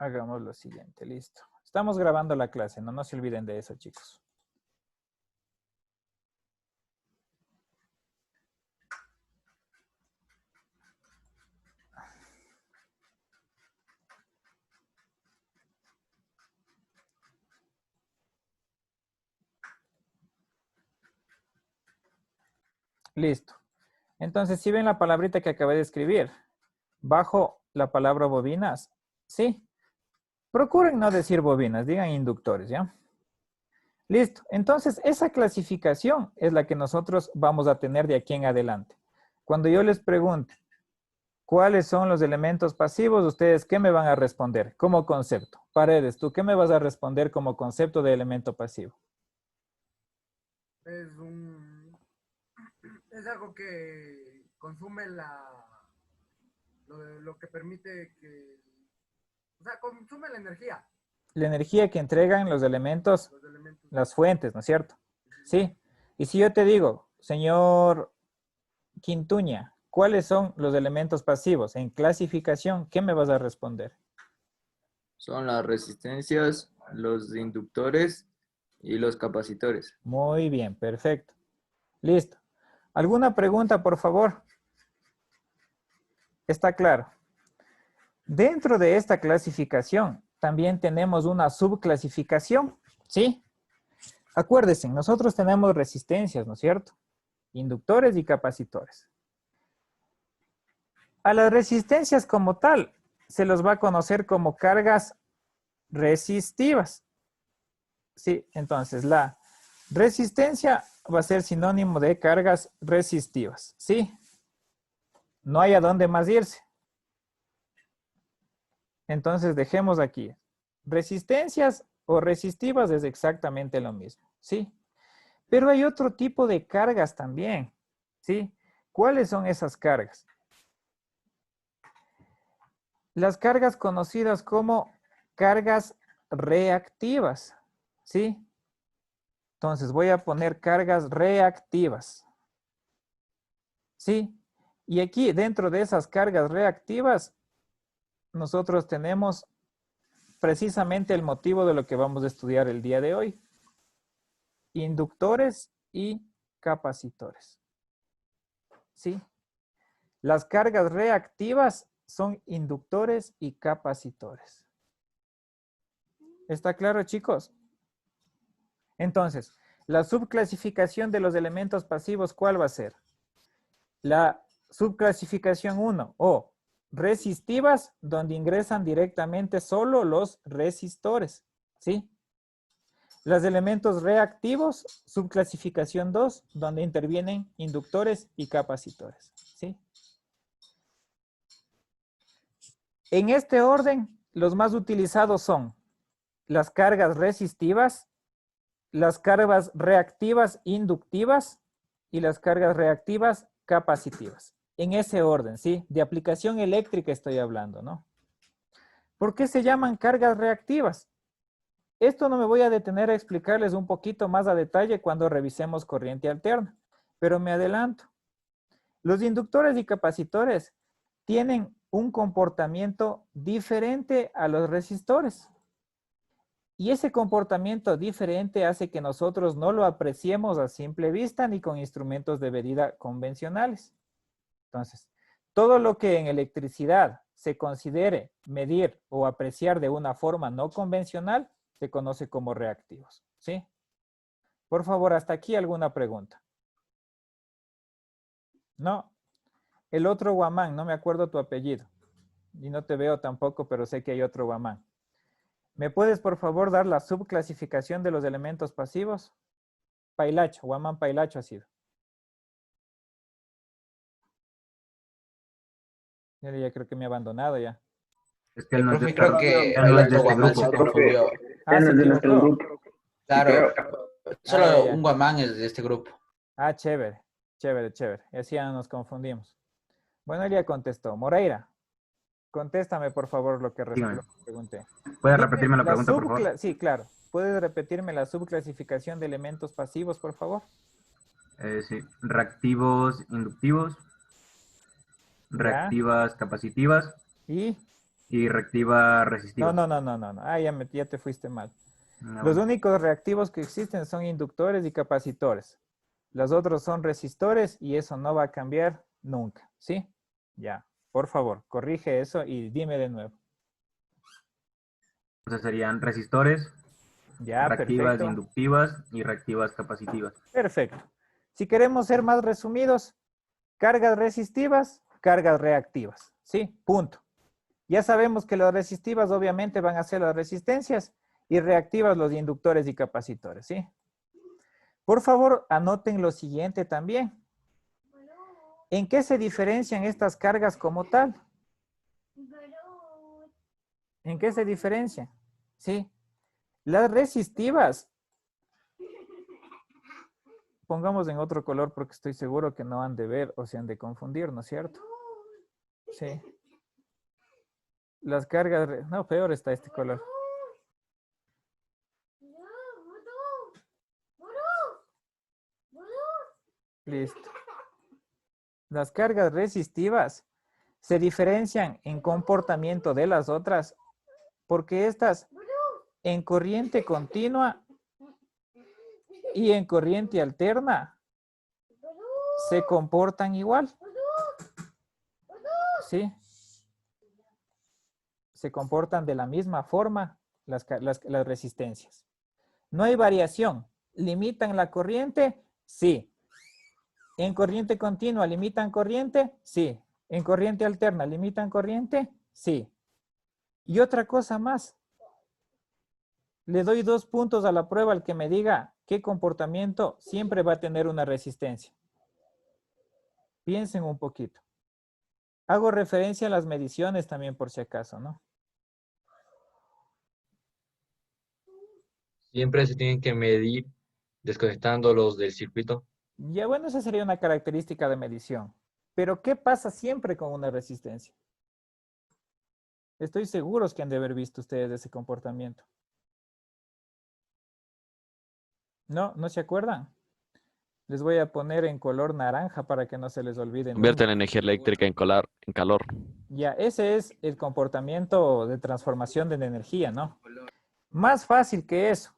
Hagamos lo siguiente, listo. Estamos grabando la clase, no se olviden de eso, chicos. Listo. Entonces, si ven la palabrita que acabé de escribir, bajo la palabra bobinas, ¿sí? Procuren no decir bobinas, digan inductores, ¿ya? Listo. Entonces, esa clasificación es la que nosotros vamos a tener de aquí en adelante. Cuando yo les pregunte cuáles son los elementos pasivos, ustedes, ¿qué me van a responder como concepto? Paredes, ¿tú qué me vas a responder como concepto de elemento pasivo? Es algo que consume lo que permite que, o sea, consume la energía. La energía que entregan los elementos, las fuentes, ¿no es cierto? Sí. Y si yo te digo, señor Quintuña, ¿cuáles son los elementos pasivos en clasificación? ¿Qué me vas a responder? Son las resistencias, los inductores y los capacitores. Muy bien, perfecto. Listo. ¿Alguna pregunta, por favor? Está claro. Dentro de esta clasificación también tenemos una subclasificación, ¿sí? Acuérdense, nosotros tenemos resistencias, ¿no es cierto? Inductores y capacitores. A las resistencias como tal se los va a conocer como cargas resistivas. Sí, entonces la resistencia va a ser sinónimo de cargas resistivas, ¿sí? No hay a dónde más irse. Entonces dejemos aquí. Resistencias o resistivas es exactamente lo mismo, ¿sí? Pero hay otro tipo de cargas también, ¿sí? ¿Cuáles son esas cargas? Las cargas conocidas como cargas reactivas, ¿sí? Entonces voy a poner cargas reactivas, ¿sí? Y aquí dentro de esas cargas reactivas, nosotros tenemos precisamente el motivo de lo que vamos a estudiar el día de hoy. Inductores y capacitores, ¿sí? Las cargas reactivas son inductores y capacitores. ¿Está claro, chicos? Entonces, la subclasificación de los elementos pasivos, ¿cuál va a ser? La subclasificación 1 o resistivas, donde ingresan directamente solo los resistores, ¿sí? Los elementos reactivos, subclasificación 2, donde intervienen inductores y capacitores, ¿sí? En este orden, los más utilizados son las cargas resistivas, las cargas reactivas inductivas y las cargas reactivas capacitivas. En ese orden, ¿sí? De aplicación eléctrica estoy hablando, ¿no? ¿Por qué se llaman cargas reactivas? Esto no me voy a detener a explicarles un poquito más a detalle cuando revisemos corriente alterna, pero me adelanto. Los inductores y capacitores tienen un comportamiento diferente a los resistores. Y ese comportamiento diferente hace que nosotros no lo apreciemos a simple vista ni con instrumentos de medida convencionales. Entonces, todo lo que en electricidad se considere medir o apreciar de una forma no convencional se conoce como reactivos, ¿sí? Por favor, hasta aquí alguna pregunta. No. El otro Guamán, no me acuerdo tu apellido. Y no te veo tampoco, pero sé que hay otro Guamán. ¿Me puedes, por favor, dar la subclasificación de los elementos pasivos? Pailacho, Guamán Pailacho ha sido. Ya creo que me ha abandonado ya. Es que él no es de Profe, creo que él no es el de otro este Guamán se grupo. confundió. Ah, se equivocó. Claro, solo ya. un Guamán es de este grupo. Ah, chévere, chévere, chévere. Y así ya no nos confundimos. Bueno, él ya contestó. Moreira, contéstame, por favor, lo que Dígame. pregunté. ¿Puedes Dime repetirme la pregunta, por favor? Sí, claro. ¿Puedes repetirme la subclasificación de elementos pasivos, por favor? Sí. Reactivos inductivos, Ya. reactivas capacitivas Y Y reactiva resistiva. No. Ah, ya te fuiste mal. Ah, Los bueno. únicos reactivos que existen son inductores y capacitores. Los otros son resistores y eso no va a cambiar nunca, ¿sí? Ya, por favor, corrige eso y dime de nuevo. Entonces serían resistores, Ya, reactivas perfecto. inductivas y reactivas capacitivas. Perfecto. Si queremos ser más resumidos, cargas resistivas, cargas reactivas, ¿sí? Punto. Ya sabemos que las resistivas obviamente van a ser las resistencias y reactivas los inductores y capacitores, ¿sí? Por favor, anoten lo siguiente también. ¿En qué se diferencian estas cargas como tal? ¿En qué se diferencian? ¿Sí? Las resistivas, pongamos en otro color porque estoy seguro que no han de ver o se han de confundir, ¿no es cierto? Sí. Las cargas, no, peor está este color. Listo. Las cargas resistivas se diferencian en comportamiento de las otras porque estas en corriente continua y en corriente alterna se comportan igual. ¿Sí? Se comportan de la misma forma las resistencias. No hay variación. ¿Limitan la corriente? Sí. ¿En corriente continua limitan corriente? Sí. ¿En corriente alterna limitan corriente? Sí. Y otra cosa más. Le doy 2 puntos a la prueba al que me diga qué comportamiento siempre va a tener una resistencia. Piensen un poquito. Hago referencia a las mediciones también por si acaso, ¿no? Siempre se tienen que medir desconectándolos del circuito. Ya bueno, esa sería una característica de medición. Pero ¿qué pasa siempre con una resistencia? Estoy seguro que han de haber visto ustedes ese comportamiento. ¿No? ¿No se acuerdan? Les voy a poner en color naranja para que no se les olvide Convierte nunca. la energía eléctrica en calor. Ya, ese es el comportamiento de transformación de la energía, ¿no? Más fácil que eso.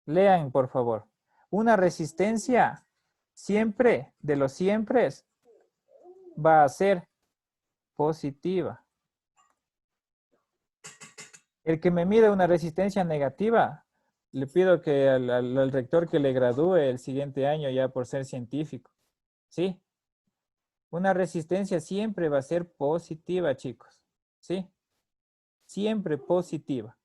Lean, por favor. Una resistencia siempre, de los siempre, va a ser positiva. El que me mida una resistencia negativa, le pido que al rector que le gradúe el siguiente año ya por ser científico. ¿Sí? Una resistencia siempre va a ser positiva, chicos. ¿Sí? Siempre positiva.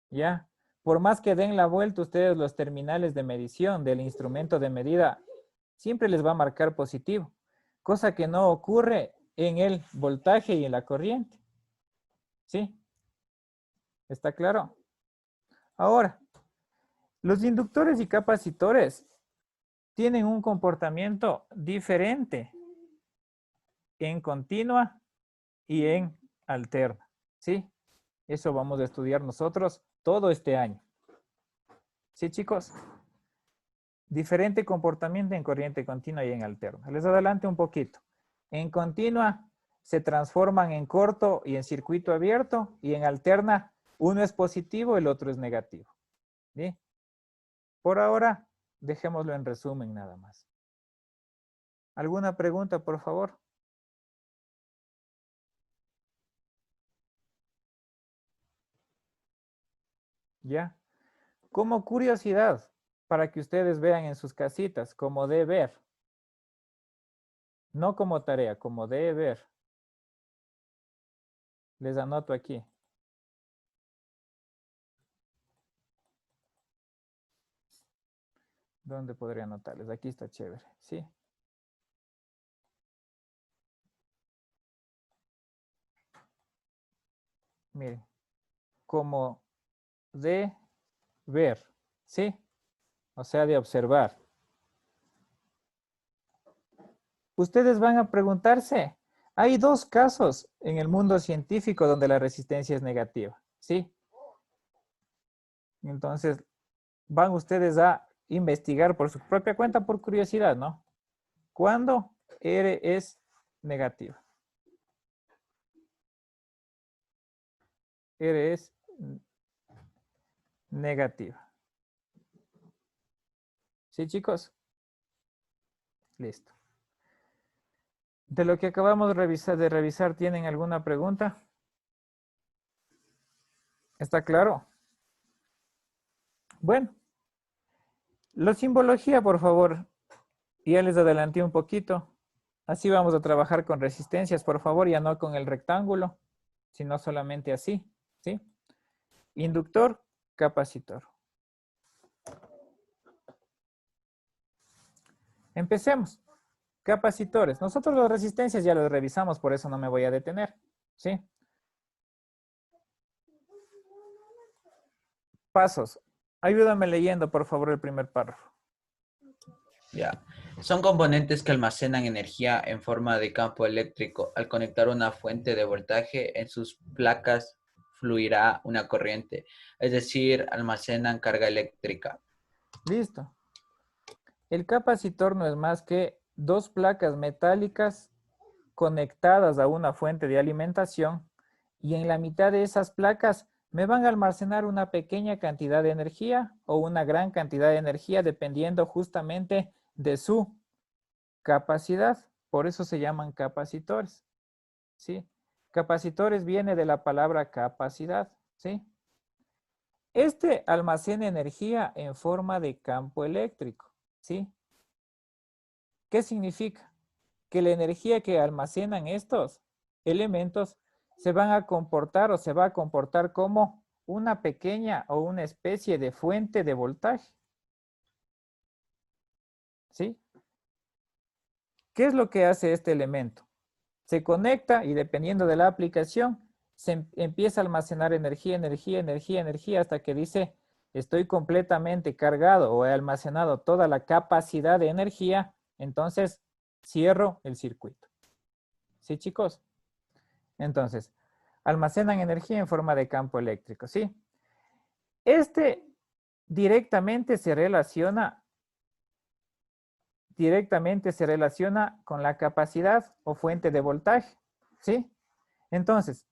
¿Ya? Por más que den la vuelta ustedes los terminales de medición del instrumento de medida, siempre les va a marcar positivo. Cosa que no ocurre en el voltaje y en la corriente. ¿Sí? ¿Está claro? Ahora, los inductores y capacitores tienen un comportamiento diferente en continua y en alterna. ¿Sí? Eso vamos a estudiar nosotros todo este año. ¿Sí, chicos? Diferente comportamiento en corriente continua y en alterna. Les adelanto un poquito. En continua se transforman en corto y en circuito abierto, y en alterna uno es positivo, el otro es negativo. ¿Sí? Por ahora, dejémoslo en resumen nada más. ¿Alguna pregunta, por favor? ¿Ya? Como curiosidad, para que ustedes vean en sus casitas, como deber. No como tarea, como deber. Les anoto aquí. ¿Dónde podría anotarles? Aquí está chévere, ¿sí? Miren, como de ver, ¿sí? O sea, de observar. Ustedes van a preguntarse, hay 2 casos en el mundo científico donde la resistencia es negativa, ¿sí? Entonces, van ustedes a investigar por su propia cuenta, por curiosidad, ¿no? ¿Cuándo R es negativa? R es negativa. ¿Sí, chicos? Listo. De lo que acabamos de revisar, ¿tienen alguna pregunta? ¿Está claro? Bueno. La simbología, por favor. Ya les adelanté un poquito. Así vamos a trabajar con resistencias, por favor, ya no con el rectángulo, sino solamente así, ¿sí? Inductor, capacitor. Empecemos. Capacitores. Nosotros las resistencias ya las revisamos, por eso no me voy a detener, ¿sí? Pasos. Ayúdame leyendo, por favor, el primer párrafo. Ya. Son componentes que almacenan energía en forma de campo eléctrico. Al conectar una fuente de voltaje en sus placas fluirá una corriente, es decir, almacenan carga eléctrica. Listo. El capacitor no es más que dos placas metálicas conectadas a una fuente de alimentación y en la mitad de esas placas me van a almacenar una pequeña cantidad de energía o una gran cantidad de energía dependiendo justamente de su capacidad. Por eso se llaman capacitores, ¿sí? Capacitores viene de la palabra capacidad, ¿sí? Este almacena energía en forma de campo eléctrico, ¿sí? ¿Qué significa? Que la energía que almacenan estos elementos se van a comportar o se va a comportar como una pequeña o una especie de fuente de voltaje, ¿sí? ¿Qué es lo que hace este elemento? Se conecta y dependiendo de la aplicación, se empieza a almacenar energía, energía, energía, energía, hasta que dice, estoy completamente cargado o he almacenado toda la capacidad de energía, entonces cierro el circuito. ¿Sí, chicos? Entonces, almacenan energía en forma de campo eléctrico, ¿sí? Este directamente se relaciona con la capacidad o fuente de voltaje, ¿sí? Entonces,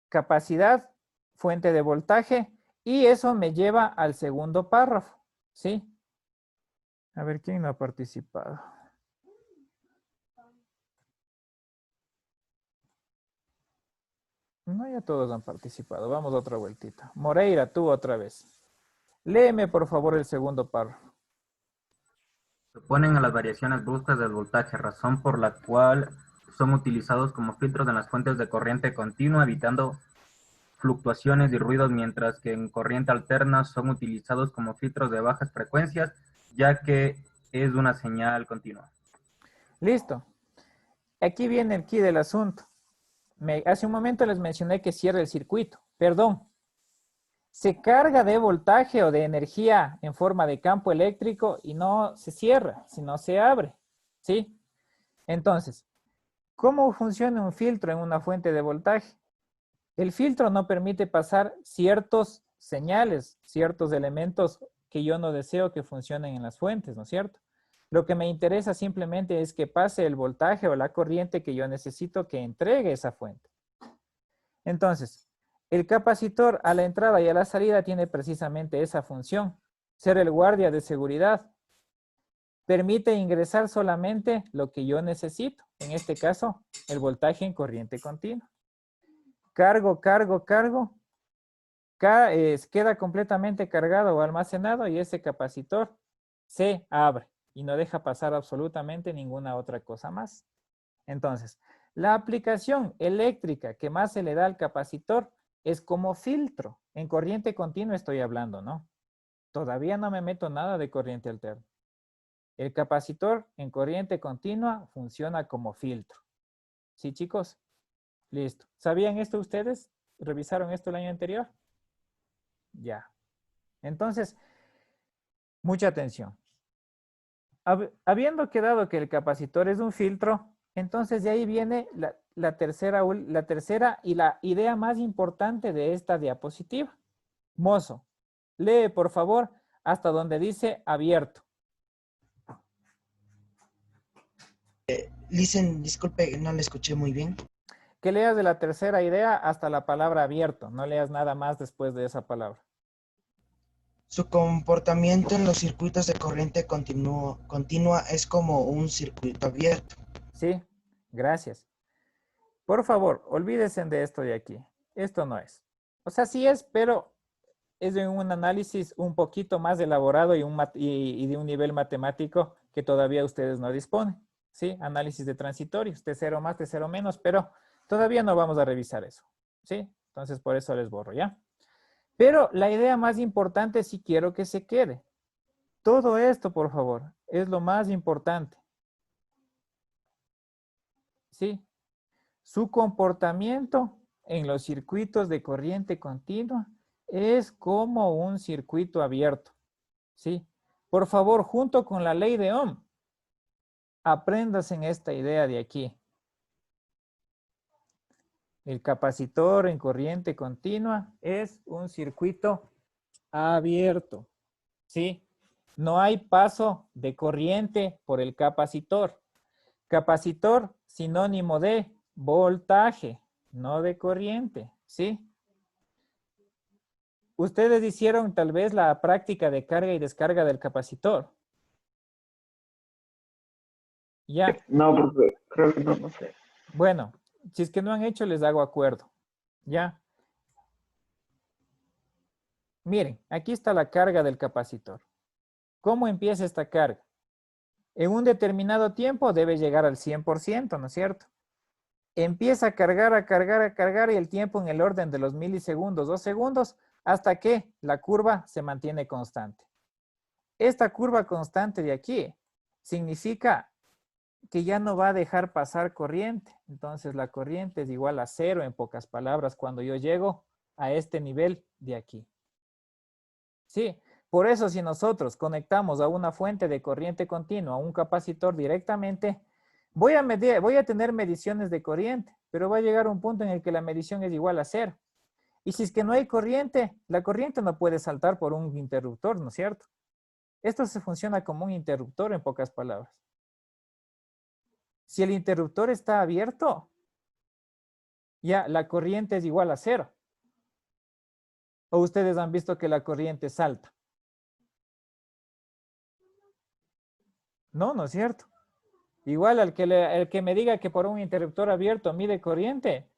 capacidad, fuente de voltaje, y eso me lleva al segundo párrafo, ¿sí? A ver, ¿quién no ha participado? No, ya todos han participado. Vamos otra vueltita. Moreira, tú otra vez. Léeme, por favor, el segundo párrafo. Se oponen a las variaciones bruscas del voltaje, razón por la cual son utilizados como filtros en las fuentes de corriente continua, evitando fluctuaciones y ruidos, mientras que en corriente alterna son utilizados como filtros de bajas frecuencias, ya que es una señal continua. Listo. Aquí viene el quid del asunto. Hace un momento les mencioné que cierra el circuito. Perdón. Se carga de voltaje o de energía en forma de campo eléctrico y no se cierra, sino se abre. ¿Sí? Entonces, ¿cómo funciona un filtro en una fuente de voltaje? El filtro no permite pasar ciertos señales, ciertos elementos que yo no deseo que funcionen en las fuentes, ¿no es cierto? Lo que me interesa simplemente es que pase el voltaje o la corriente que yo necesito que entregue esa fuente. Entonces, el capacitor a la entrada y a la salida tiene precisamente esa función, ser el guardia de seguridad. Permite ingresar solamente lo que yo necesito, en este caso, el voltaje en corriente continua. Cargo, cargo, cargo, queda completamente cargado o almacenado y ese capacitor se abre y no deja pasar absolutamente ninguna otra cosa más. Entonces, la aplicación eléctrica que más se le da al capacitor es como filtro. En corriente continua estoy hablando, ¿no? Todavía no me meto nada de corriente alterna. El capacitor en corriente continua funciona como filtro. ¿Sí, chicos? Listo. ¿Sabían esto ustedes? ¿Revisaron esto el año anterior? Ya. Entonces, mucha atención. Habiendo quedado que el capacitor es un filtro, entonces de ahí viene la tercera y la idea más importante de esta diapositiva. Mozo, lee por favor hasta donde dice abierto. Listen, disculpe, no le escuché muy bien. que leas de la tercera idea hasta la palabra abierto. No leas nada más después de esa palabra. Su comportamiento en los circuitos de corriente continua es como un circuito abierto. Sí, gracias. Por favor, olvídense de esto de aquí. Esto no es. O sea, sí es, pero es de un análisis un poquito más elaborado y de un nivel matemático que todavía ustedes no disponen. ¿Sí? Análisis de transitorios, T0 más, T0 menos, pero todavía no vamos a revisar eso. ¿Sí? Entonces, por eso les borro, ¿ya? Pero la idea más importante sí quiero que se quede. Todo esto, por favor, es lo más importante. ¿Sí? Su comportamiento en los circuitos de corriente continua es como un circuito abierto. ¿Sí? Por favor, junto con la ley de Ohm, aprendas en esta idea de aquí. El capacitor en corriente continua es un circuito abierto. ¿Sí? No hay paso de corriente por el capacitor. Capacitor, sinónimo de voltaje, no de corriente. ¿Sí? Ustedes hicieron tal vez la práctica de carga y descarga del capacitor. Ya. No, profe, creo que no sé. Bueno, si es que no han hecho, les hago acuerdo. ¿Ya? Miren, aquí está la carga del capacitor. ¿Cómo empieza esta carga? En un determinado tiempo debe llegar al 100%, ¿no es cierto? Empieza a cargar y el tiempo en el orden de los milisegundos, 2 segundos, hasta que la curva se mantiene constante. Esta curva constante de aquí significa que ya no va a dejar pasar corriente. Entonces la corriente es igual a 0 en pocas palabras cuando yo llego a este nivel de aquí. Sí, por eso si nosotros conectamos a una fuente de corriente continua, a un capacitor directamente, voy a tener mediciones de corriente, pero va a llegar un punto en el que la medición es igual a 0. Y si es que no hay corriente, la corriente no puede saltar por un interruptor, ¿no es cierto? Esto se funciona como un interruptor en pocas palabras. Si el interruptor está abierto, ya la corriente es igual a 0. ¿O ustedes han visto que la corriente salta? No, no es cierto. Igual el que me diga que por un interruptor abierto mide corriente,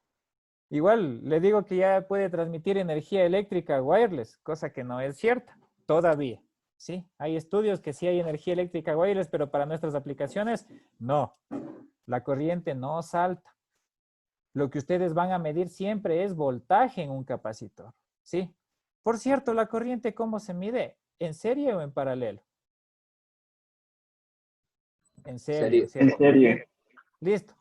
igual le digo que ya puede transmitir energía eléctrica wireless, cosa que no es cierta todavía. ¿Sí? Hay estudios que sí hay energía eléctrica wireless, pero para nuestras aplicaciones, no. La corriente no salta. Lo que ustedes van a medir siempre es voltaje en un capacitor. ¿Sí? Por cierto, la corriente, ¿cómo se mide? ¿En serie o en paralelo? En serie, ¿cierto? En serie. Listo.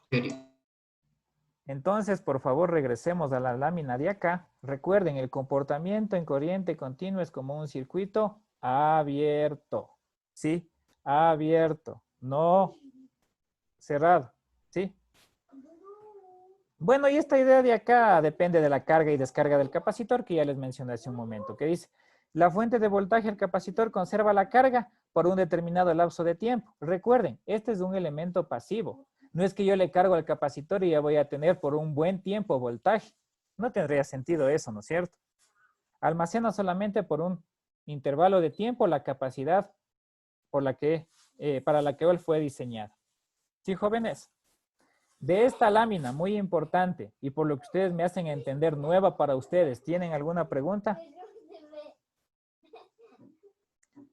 Entonces, por favor, regresemos a la lámina de acá. Recuerden, el comportamiento en corriente continua es como un circuito abierto. ¿Sí? Abierto, no cerrado. ¿Sí? Bueno, y esta idea de acá depende de la carga y descarga del capacitor que ya les mencioné hace un momento, que dice, la fuente de voltaje del capacitor conserva la carga por un determinado lapso de tiempo. Recuerden, este es un elemento pasivo. No es que yo le cargo al capacitor y ya voy a tener por un buen tiempo voltaje. No tendría sentido eso, ¿no es cierto? Almacena solamente por un intervalo de tiempo la capacidad para la que él fue diseñada. ¿Sí, jóvenes? De esta lámina, muy importante, y por lo que ustedes me hacen entender nueva para ustedes, ¿tienen alguna pregunta?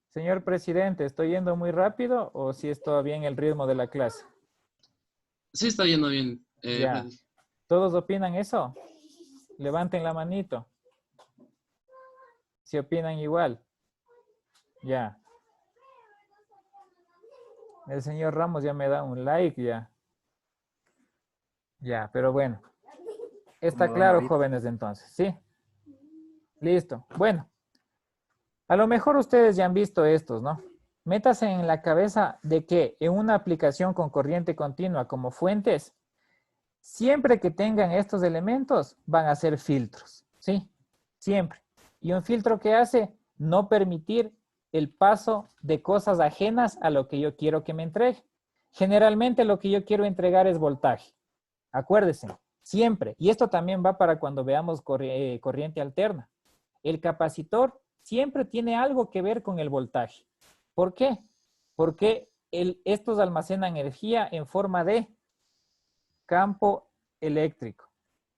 Señor presidente, ¿estoy yendo muy rápido o si es todavía en el ritmo de la clase? Sí, está yendo bien. Ya. ¿Todos opinan eso? Levanten la manito. Si opinan igual. Ya. El señor Ramos ya me da un like ya. Ya, pero bueno. Está claro, jóvenes, de entonces, ¿sí? Listo. Bueno. A lo mejor ustedes ya han visto estos, ¿no? Métase en la cabeza de que en una aplicación con corriente continua como fuentes, siempre que tengan estos elementos van a ser filtros, ¿sí? Siempre. Y un filtro que hace no permitir el paso de cosas ajenas a lo que yo quiero que me entregue. Generalmente lo que yo quiero entregar es voltaje. Acuérdense, Siempre. Y esto también va para cuando veamos corriente alterna. El capacitor siempre tiene algo que ver con el voltaje. ¿Por qué? Porque estos almacenan energía en forma de campo eléctrico.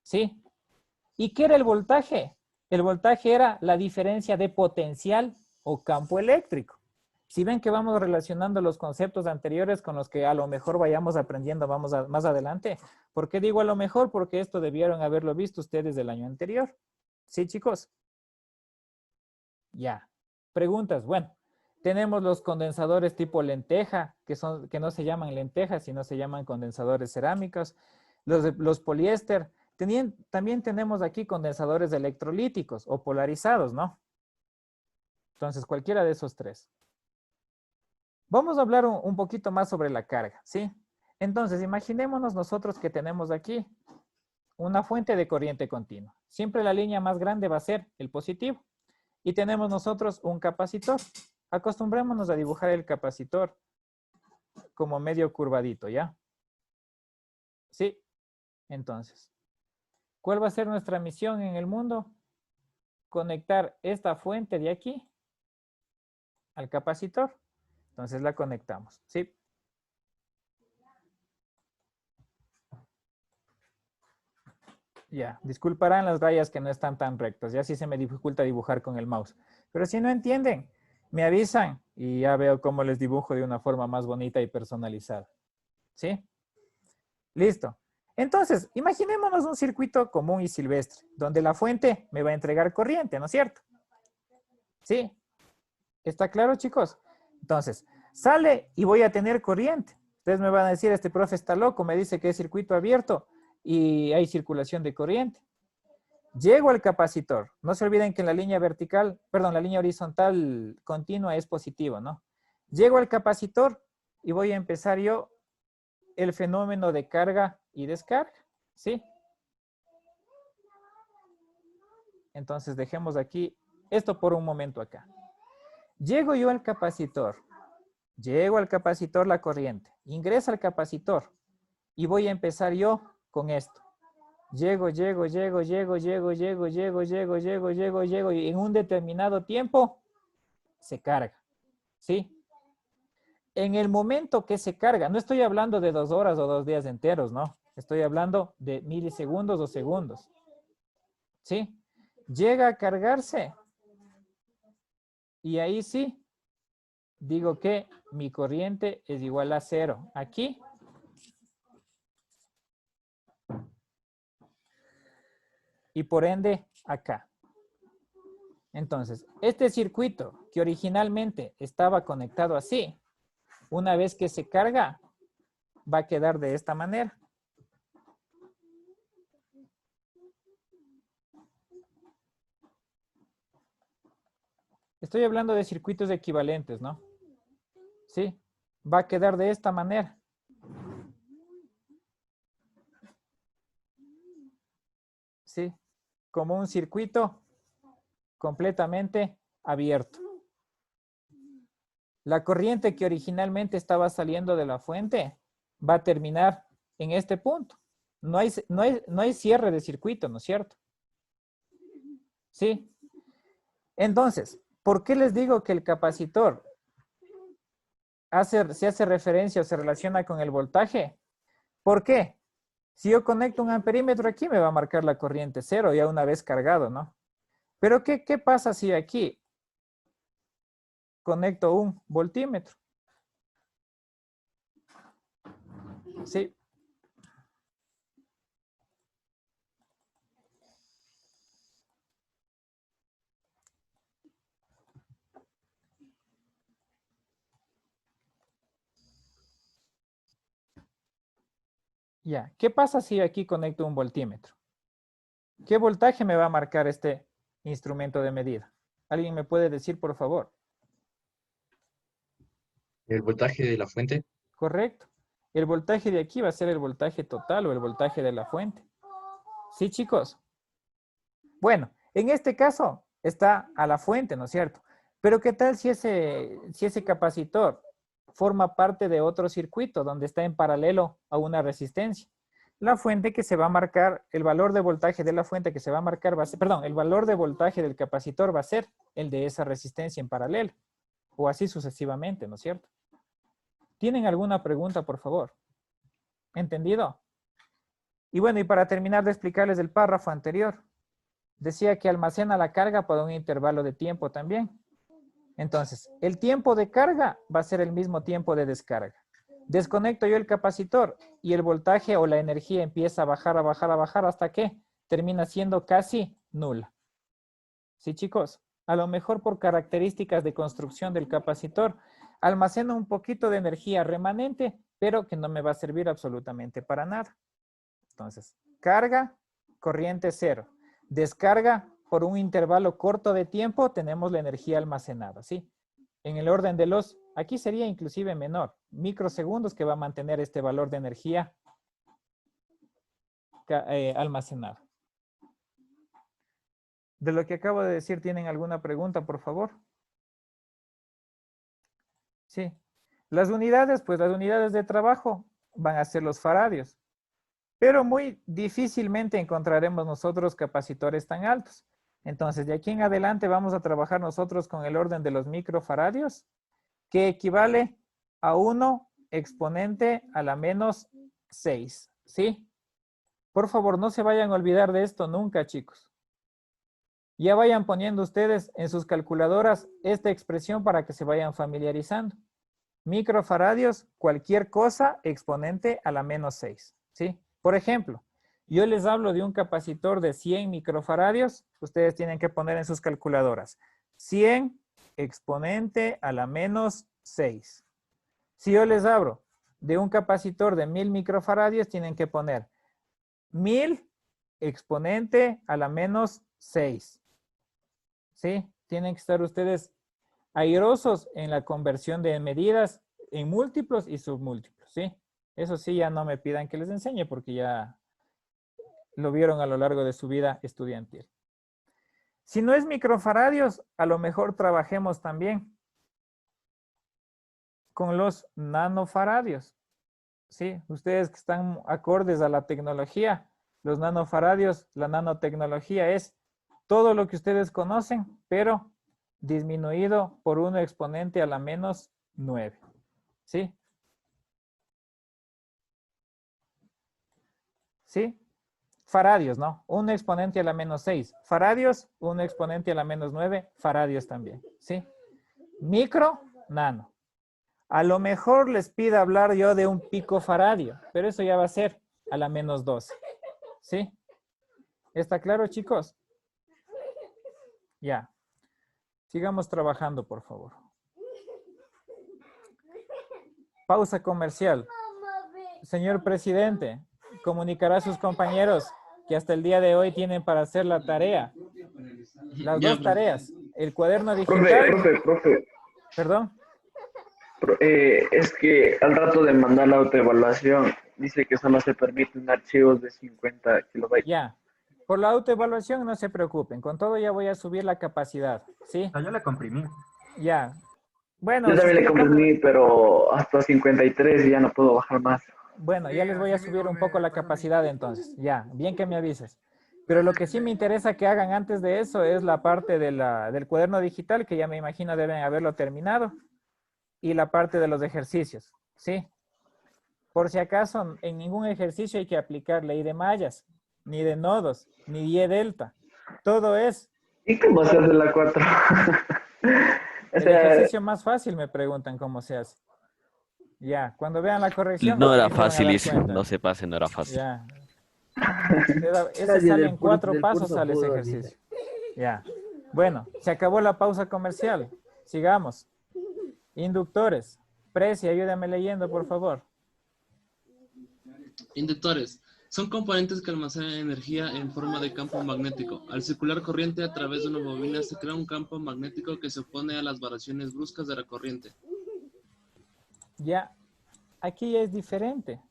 ¿Sí? ¿Y qué era el voltaje? El voltaje era la diferencia de potencial o campo eléctrico. Si ven que vamos relacionando los conceptos anteriores con los que a lo mejor vayamos aprendiendo más adelante. ¿Por qué digo a lo mejor? Porque esto debieron haberlo visto ustedes del año anterior. ¿Sí, chicos? Ya. Preguntas. Bueno, tenemos los condensadores tipo lenteja, que no se llaman lentejas, sino se llaman condensadores cerámicos. Los poliéster. También tenemos aquí condensadores electrolíticos o polarizados, ¿no? Entonces, cualquiera de esos tres. Vamos a hablar un poquito más sobre la carga, ¿sí? Entonces, imaginémonos nosotros que tenemos aquí una fuente de corriente continua. Siempre la línea más grande va a ser el positivo. Y tenemos nosotros un capacitor. Acostumbrémonos a dibujar el capacitor como medio curvadito, ¿ya? Sí. Entonces, ¿cuál va a ser nuestra misión en el mundo? Conectar esta fuente de aquí al capacitor. Entonces la conectamos, ¿sí? Ya, disculparán las rayas que no están tan rectas. Ya sí se me dificulta dibujar con el mouse. Pero si no entienden, me avisan y ya veo cómo les dibujo de una forma más bonita y personalizada. ¿Sí? Listo. Entonces, imaginémonos un circuito común y silvestre, donde la fuente me va a entregar corriente, ¿no es cierto? ¿Sí? ¿Está claro, chicos? Entonces, sale y voy a tener corriente. Ustedes me van a decir, este profe está loco, me dice que es circuito abierto y hay circulación de corriente. Llego al capacitor. No se olviden que la línea la línea horizontal continua es positivo, ¿no? Llego al capacitor y voy a empezar yo el fenómeno de carga y descarga, ¿sí? Entonces, dejemos aquí esto por un momento acá. Llego yo al capacitor. Llego al capacitor la corriente. Ingresa al capacitor. Y voy a empezar yo con esto. Llego, y en un determinado tiempo se carga. ¿Sí? En el momento que se carga, no estoy hablando de 2 horas o 2 días enteros, ¿no? Estoy hablando de milisegundos o segundos. ¿Sí? Llega a cargarse. Y ahí sí, digo que mi corriente es igual a 0. Aquí. Y por ende, acá. Entonces, este circuito que originalmente estaba conectado así, una vez que se carga, va a quedar de esta manera. Estoy hablando de circuitos equivalentes, ¿no? Sí, va a quedar de esta manera. Sí, como un circuito completamente abierto. La corriente que originalmente estaba saliendo de la fuente va a terminar en este punto. No hay cierre de circuito, ¿no es cierto? Sí. Entonces, ¿por qué les digo que el capacitor se hace referencia o se relaciona con el voltaje? ¿Por qué? Si yo conecto un amperímetro aquí, me va a marcar la corriente 0 ya una vez cargado, ¿no? Pero ¿qué pasa si aquí conecto un voltímetro? Sí. Ya, ¿qué pasa si aquí conecto un voltímetro? ¿Qué voltaje me va a marcar este instrumento de medida? ¿Alguien me puede decir, por favor? El voltaje de la fuente. Correcto. El voltaje de aquí va a ser el voltaje total o el voltaje de la fuente. ¿Sí, chicos? Bueno, en este caso está a la fuente, ¿no es cierto? Pero ¿qué tal si ese capacitor forma parte de otro circuito donde está en paralelo a una resistencia? la fuente que se va a marcar, el valor de voltaje de la fuente que se va a marcar va a ser, perdón, el valor de voltaje del capacitor va a ser el de esa resistencia en paralelo. O así sucesivamente, ¿no es cierto? ¿Tienen alguna pregunta, por favor? ¿Entendido? Y bueno, y para terminar de explicarles el párrafo anterior, decía que almacena la carga por un intervalo de tiempo también. Entonces, el tiempo de carga va a ser el mismo tiempo de descarga. Desconecto yo el capacitor y el voltaje o la energía empieza a bajar, a bajar, a bajar hasta que termina siendo casi nula. ¿Sí, chicos? A lo mejor por características de construcción del capacitor, almacena un poquito de energía remanente, pero que no me va a servir absolutamente para nada. Entonces, carga, corriente cero. Descarga, por un intervalo corto de tiempo, tenemos la energía almacenada, ¿sí? En el orden de los, aquí sería inclusive menor, microsegundos que va a mantener este valor de energía almacenada. De lo que acabo de decir, ¿tienen alguna pregunta, por favor? Sí. Las unidades, pues las unidades de trabajo van a ser los faradios. Pero muy difícilmente encontraremos nosotros capacitores tan altos. Entonces, de aquí en adelante vamos a trabajar nosotros con el orden de los microfaradios, que equivale a 1 exponente a la menos 6. ¿Sí? Por favor, no se vayan a olvidar de esto nunca, chicos. Ya vayan poniendo ustedes en sus calculadoras esta expresión para que se vayan familiarizando. Microfaradios, cualquier cosa exponente a la menos 6. ¿Sí? Por ejemplo, yo les hablo de un capacitor de 100 microfaradios. Ustedes tienen que poner en sus calculadoras 100 exponente a la menos 6. Si yo les hablo de un capacitor de 1000 microfaradios, tienen que poner 1000 exponente a la menos 6. ¿Sí? Tienen que estar ustedes airosos en la conversión de medidas en múltiplos y submúltiplos, ¿sí? Eso sí, ya no me pidan que les enseñe porque ya lo vieron a lo largo de su vida estudiantil. Si no es microfaradios, a lo mejor trabajemos también con los nanofaradios, ¿sí? Ustedes que están acordes a la tecnología, los nanofaradios, la nanotecnología es todo lo que ustedes conocen, pero disminuido por 1 exponente a la menos 9. ¿Sí? ¿Sí? Faradios, ¿no? 1 exponente a la menos 6. Faradios, 1 exponente a la menos 9. Faradios también. ¿Sí? Micro, nano. A lo mejor les pido hablar yo de un picofaradio, pero eso ya va a ser a la menos 12. ¿Sí? ¿Está claro, chicos? Ya. Sigamos trabajando, por favor. Pausa comercial. Señor presidente, comunicará a sus compañeros que hasta el día de hoy tienen para hacer la tarea. Las dos tareas. El cuaderno digital. Profe. ¿Perdón? Es que al rato de mandar la autoevaluación dice que solo se permiten archivos de 50 kilobytes. Ya. Por la autoevaluación no se preocupen. Con todo ya voy a subir la capacidad. ¿Sí? Yo la comprimí. Ya. Bueno. Yo también le comprimí, pero hasta 53 y ya no puedo bajar más. Bueno, ya les voy a subir un poco la capacidad entonces. Ya, bien que me avises. Pero lo que sí me interesa que hagan antes de eso es la parte de del cuaderno digital, que ya me imagino deben haberlo terminado. Y la parte de los ejercicios. ¿Sí? Por si acaso, en ningún ejercicio hay que aplicar ley de mallas, ni de nodos, ni die delta. Todo es... ¿Y cómo se hace la 4? El ejercicio más fácil me preguntan cómo se hace. Ya, cuando vean la corrección... No era fácil, no se pase, no era fácil. Ya. Ese sale en 4 pasos, sale ese ejercicio. Ya. Bueno, se acabó la pausa comercial. Sigamos. Inductores. Preci, ayúdame leyendo, por favor. Inductores. Son componentes que almacenan energía en forma de campo magnético. Al circular corriente a través de una bobina se crea un campo magnético que se opone a las variaciones bruscas de la corriente. Ya, aquí ya es diferente.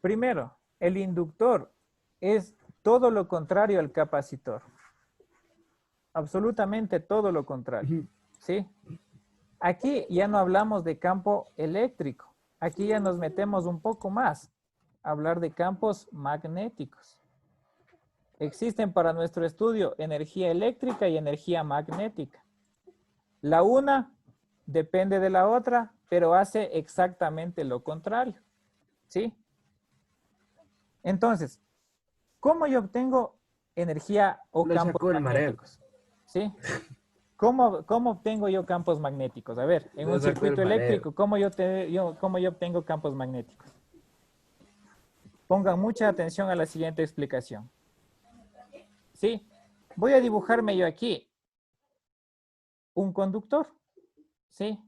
Primero, el inductor es todo lo contrario al capacitor. Absolutamente todo lo contrario. ¿Sí? Aquí ya no hablamos de campo eléctrico. Aquí ya nos metemos un poco más hablar de campos magnéticos. Existen para nuestro estudio energía eléctrica y energía magnética. La una depende de la otra, pero hace exactamente lo contrario. ¿Sí? Entonces, ¿cómo yo obtengo energía o campos magnéticos? ¿Sí? ¿Cómo obtengo yo campos magnéticos? A ver, en un circuito eléctrico, ¿cómo yo obtengo campos magnéticos? Pongan mucha atención a la siguiente explicación. ¿Sí? Voy a dibujarme yo aquí un conductor. ¿Sí?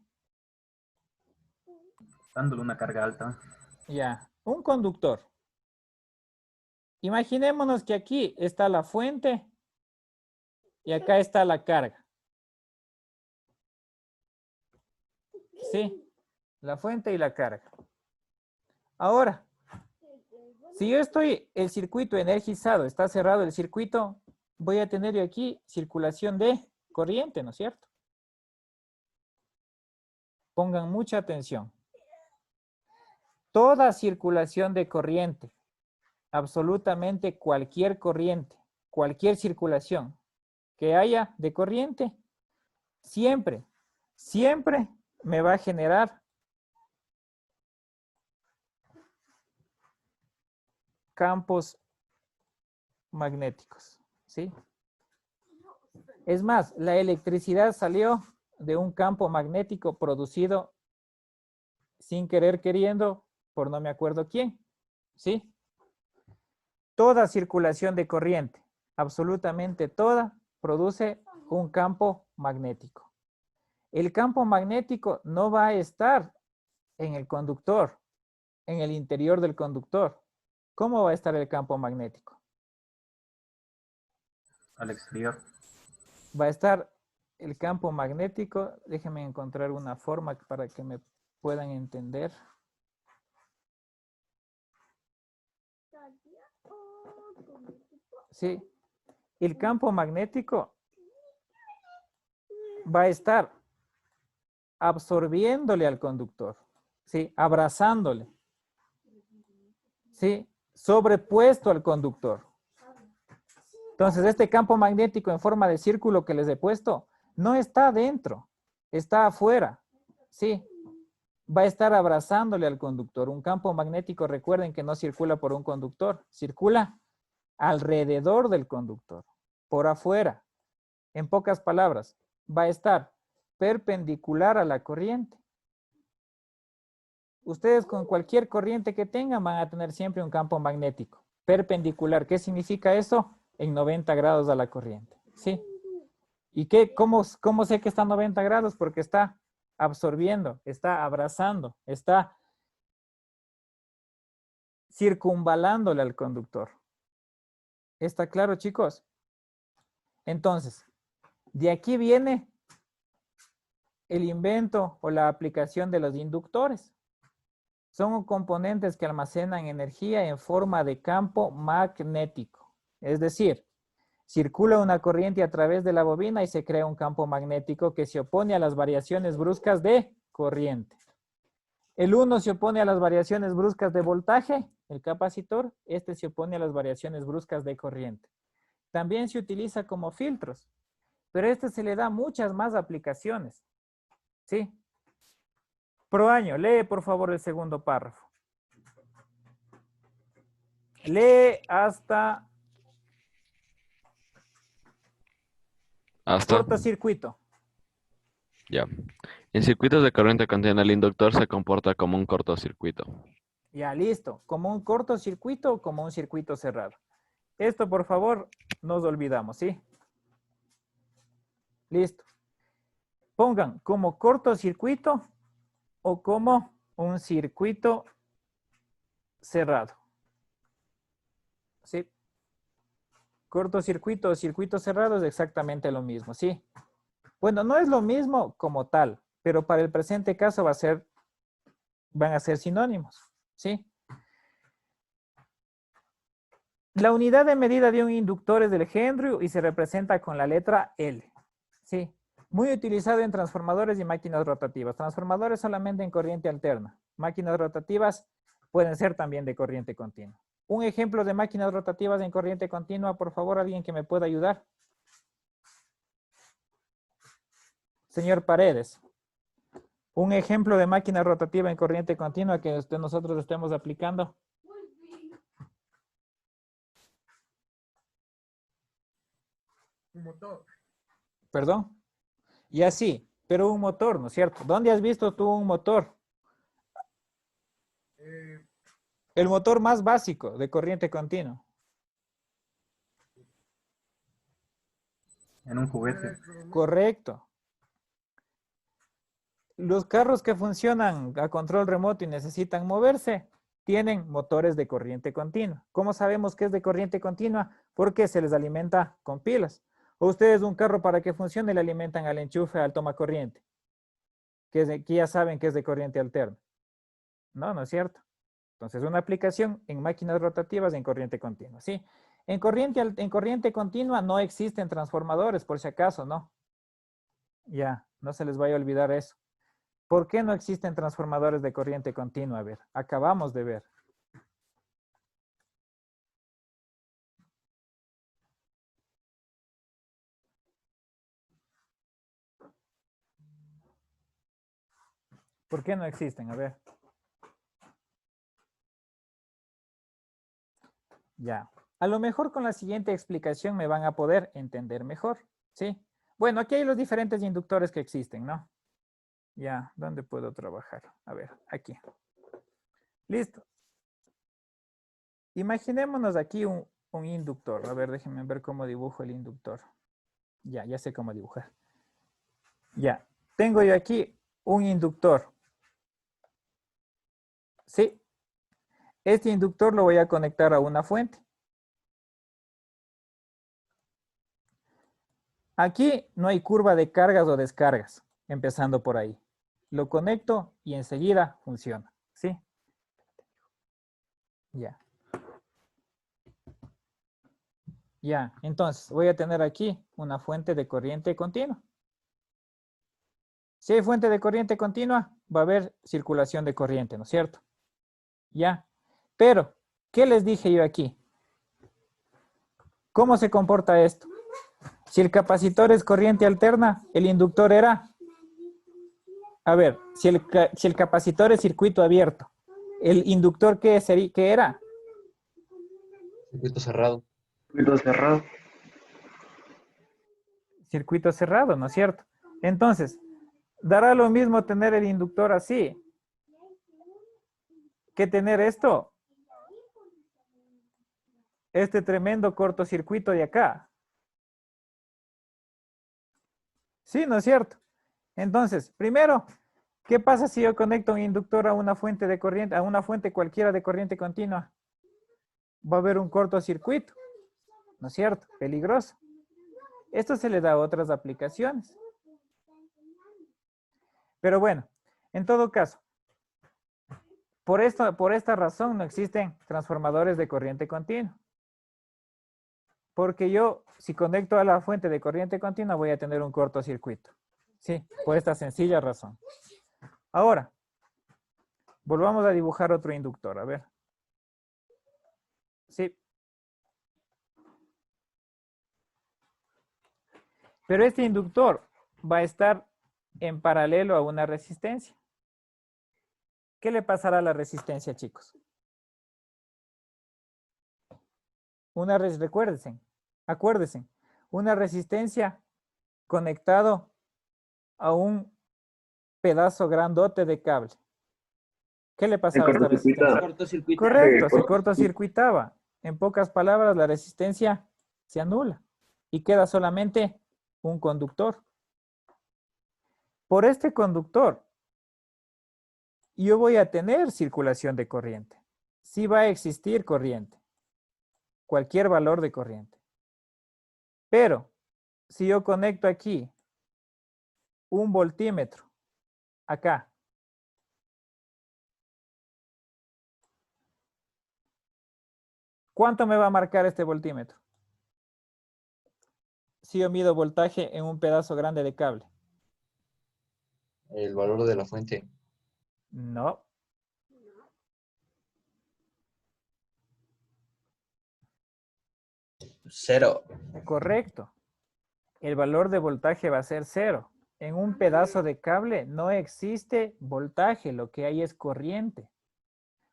Dándole una carga alta. Ya, un conductor. Imaginémonos que aquí está la fuente y acá está la carga. Sí, la fuente y la carga. Ahora, si yo estoy, el circuito energizado, está cerrado el circuito, voy a tener yo aquí circulación de corriente, ¿no es cierto? Pongan mucha atención. Toda circulación de corriente, absolutamente cualquier corriente, cualquier circulación que haya de corriente, siempre me va a generar campos magnéticos, ¿sí? Es más, la electricidad salió de un campo magnético producido sin querer queriendo por no me acuerdo quién, ¿sí? Toda circulación de corriente, absolutamente toda, produce un campo magnético. El campo magnético no va a estar en el conductor, en el interior del conductor. ¿Cómo va a estar el campo magnético? Al exterior. Va a estar el campo magnético, déjenme encontrar una forma para que me puedan entender. Sí, el campo magnético va a estar absorbiéndole al conductor, ¿sí? Abrazándole, ¿sí? Sobrepuesto al conductor. Entonces, este campo magnético en forma de círculo que les he puesto, no está adentro, está afuera, ¿sí? Va a estar abrazándole al conductor. Un campo magnético, recuerden que no circula por un conductor, circula alrededor del conductor, por afuera. En pocas palabras, va a estar perpendicular a la corriente. Ustedes con cualquier corriente que tengan van a tener siempre un campo magnético perpendicular. ¿Qué significa eso? En 90 grados a la corriente, ¿sí? ¿Y cómo sé que está a 90 grados? Porque está absorbiendo, está abrazando, está circunvalándole al conductor. ¿Está claro, chicos? Entonces, de aquí viene el invento o la aplicación de los inductores. Son componentes que almacenan energía en forma de campo magnético. Es decir, circula una corriente a través de la bobina y se crea un campo magnético que se opone a las variaciones bruscas de corriente. El uno se opone a las variaciones bruscas de voltaje, el capacitor. Este se opone a las variaciones bruscas de corriente. También se utiliza como filtros, pero a este se le da muchas más aplicaciones. ¿Sí? Proaño, lee por favor el segundo párrafo. Lee hasta cortocircuito. Ya. En circuitos de corriente continua, el inductor se comporta como un cortocircuito. Ya, listo. ¿Como un cortocircuito o como un circuito cerrado? Esto, por favor, nos olvidamos, ¿sí? Listo. Pongan como cortocircuito o como un circuito cerrado. ¿Sí? Cortocircuito o circuito cerrado es exactamente lo mismo, ¿sí? Bueno, no es lo mismo como tal, pero para el presente caso van a ser sinónimos, ¿sí? La unidad de medida de un inductor es del Henry y se representa con la letra L, ¿sí? Muy utilizado en transformadores y máquinas rotativas. Transformadores solamente en corriente alterna. Máquinas rotativas pueden ser también de corriente continua. Un ejemplo de máquinas rotativas en corriente continua, por favor, alguien que me pueda ayudar. Señor Paredes. Un ejemplo de máquina rotativa en corriente continua que nosotros estemos aplicando. Un motor. ¿Perdón? Y así, pero un motor, ¿no es cierto? ¿Dónde has visto tú un motor? El motor más básico de corriente continua. En un juguete. Correcto. Los carros que funcionan a control remoto y necesitan moverse tienen motores de corriente continua. ¿Cómo sabemos que es de corriente continua? Porque se les alimenta con pilas. O ustedes un carro para que funcione le alimentan al enchufe, al toma corriente, que ya saben que es de corriente alterna. No, no es cierto. Entonces, una aplicación en máquinas rotativas en corriente continua, ¿sí? En corriente continua no existen transformadores, por si acaso, ¿no? Ya, no se les vaya a olvidar eso. ¿Por qué no existen transformadores de corriente continua? A ver, acabamos de ver. ¿Por qué no existen? A ver. Ya. A lo mejor con la siguiente explicación me van a poder entender mejor, ¿sí? Bueno, aquí hay los diferentes inductores que existen, ¿no? Ya, ¿dónde puedo trabajar? A ver, aquí. Listo. Imaginémonos aquí un inductor. A ver, déjenme ver cómo dibujo el inductor. Ya sé cómo dibujar. Ya, tengo yo aquí un inductor. ¿Sí? Este inductor lo voy a conectar a una fuente. Aquí no hay curva de cargas o descargas, empezando por ahí. Lo conecto y enseguida funciona, ¿sí? Ya. Ya, entonces voy a tener aquí una fuente de corriente continua. Si hay fuente de corriente continua, va a haber circulación de corriente, ¿no es cierto? Ya. Pero, ¿qué les dije yo aquí? ¿Cómo se comporta esto? Si el capacitor es corriente alterna, el inductor era... A ver, si el capacitor es circuito abierto, ¿el inductor qué era? Circuito cerrado. Circuito cerrado. Circuito cerrado, ¿no es cierto? Entonces, dará lo mismo tener el inductor así que tener esto. Este tremendo cortocircuito de acá. Sí, ¿no es cierto? Entonces, primero, ¿qué pasa si yo conecto un inductor a una fuente de corriente, a una fuente cualquiera de corriente continua? Va a haber un cortocircuito, ¿no es cierto? Peligroso. Esto se le da a otras aplicaciones. Pero bueno, en todo caso, por esta razón no existen transformadores de corriente continua. Porque yo, si conecto a la fuente de corriente continua, voy a tener un cortocircuito. Sí, por esta sencilla razón. Ahora, volvamos a dibujar otro inductor, a ver. Sí. Pero este inductor va a estar en paralelo a una resistencia. ¿Qué le pasará a la resistencia, chicos? Acuérdense, una resistencia conectado a un pedazo grandote de cable. ¿Qué le pasaba a esta resistencia? Correcto, se cortocircuitaba. En pocas palabras, la resistencia se anula y queda solamente un conductor. Por este conductor, yo voy a tener circulación de corriente. Sí va a existir corriente. Cualquier valor de corriente. Pero, si yo conecto aquí un voltímetro, acá, ¿cuánto me va a marcar este voltímetro? Si yo mido voltaje en un pedazo grande de cable. El valor de la fuente. No. 0. Correcto. El valor de voltaje va a ser 0. En un pedazo de cable no existe voltaje, lo que hay es corriente.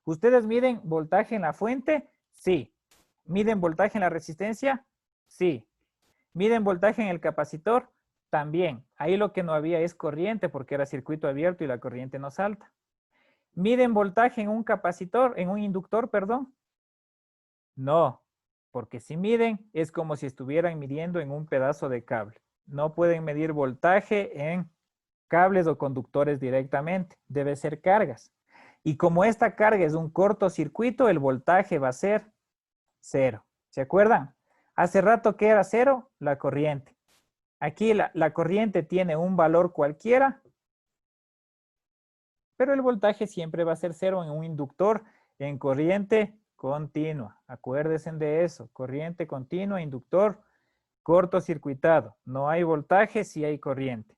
¿Ustedes miden voltaje en la fuente? Sí. ¿Miden voltaje en la resistencia? Sí. ¿Miden voltaje en el capacitor? También. Ahí lo que no había es corriente porque era circuito abierto y la corriente no salta. ¿Miden voltaje en un capacitor, en un inductor, perdón? No, porque si miden es como si estuvieran midiendo en un pedazo de cable. No pueden medir voltaje en cables o conductores directamente. Debe ser cargas. Y como esta carga es un cortocircuito, el voltaje va a ser 0. ¿Se acuerdan? Hace rato que era 0, la corriente. Aquí la corriente tiene un valor cualquiera, pero el voltaje siempre va a ser 0 en un inductor en corriente continua. Acuérdense de eso. Corriente continua, inductor cortocircuitado. No hay voltaje si hay corriente.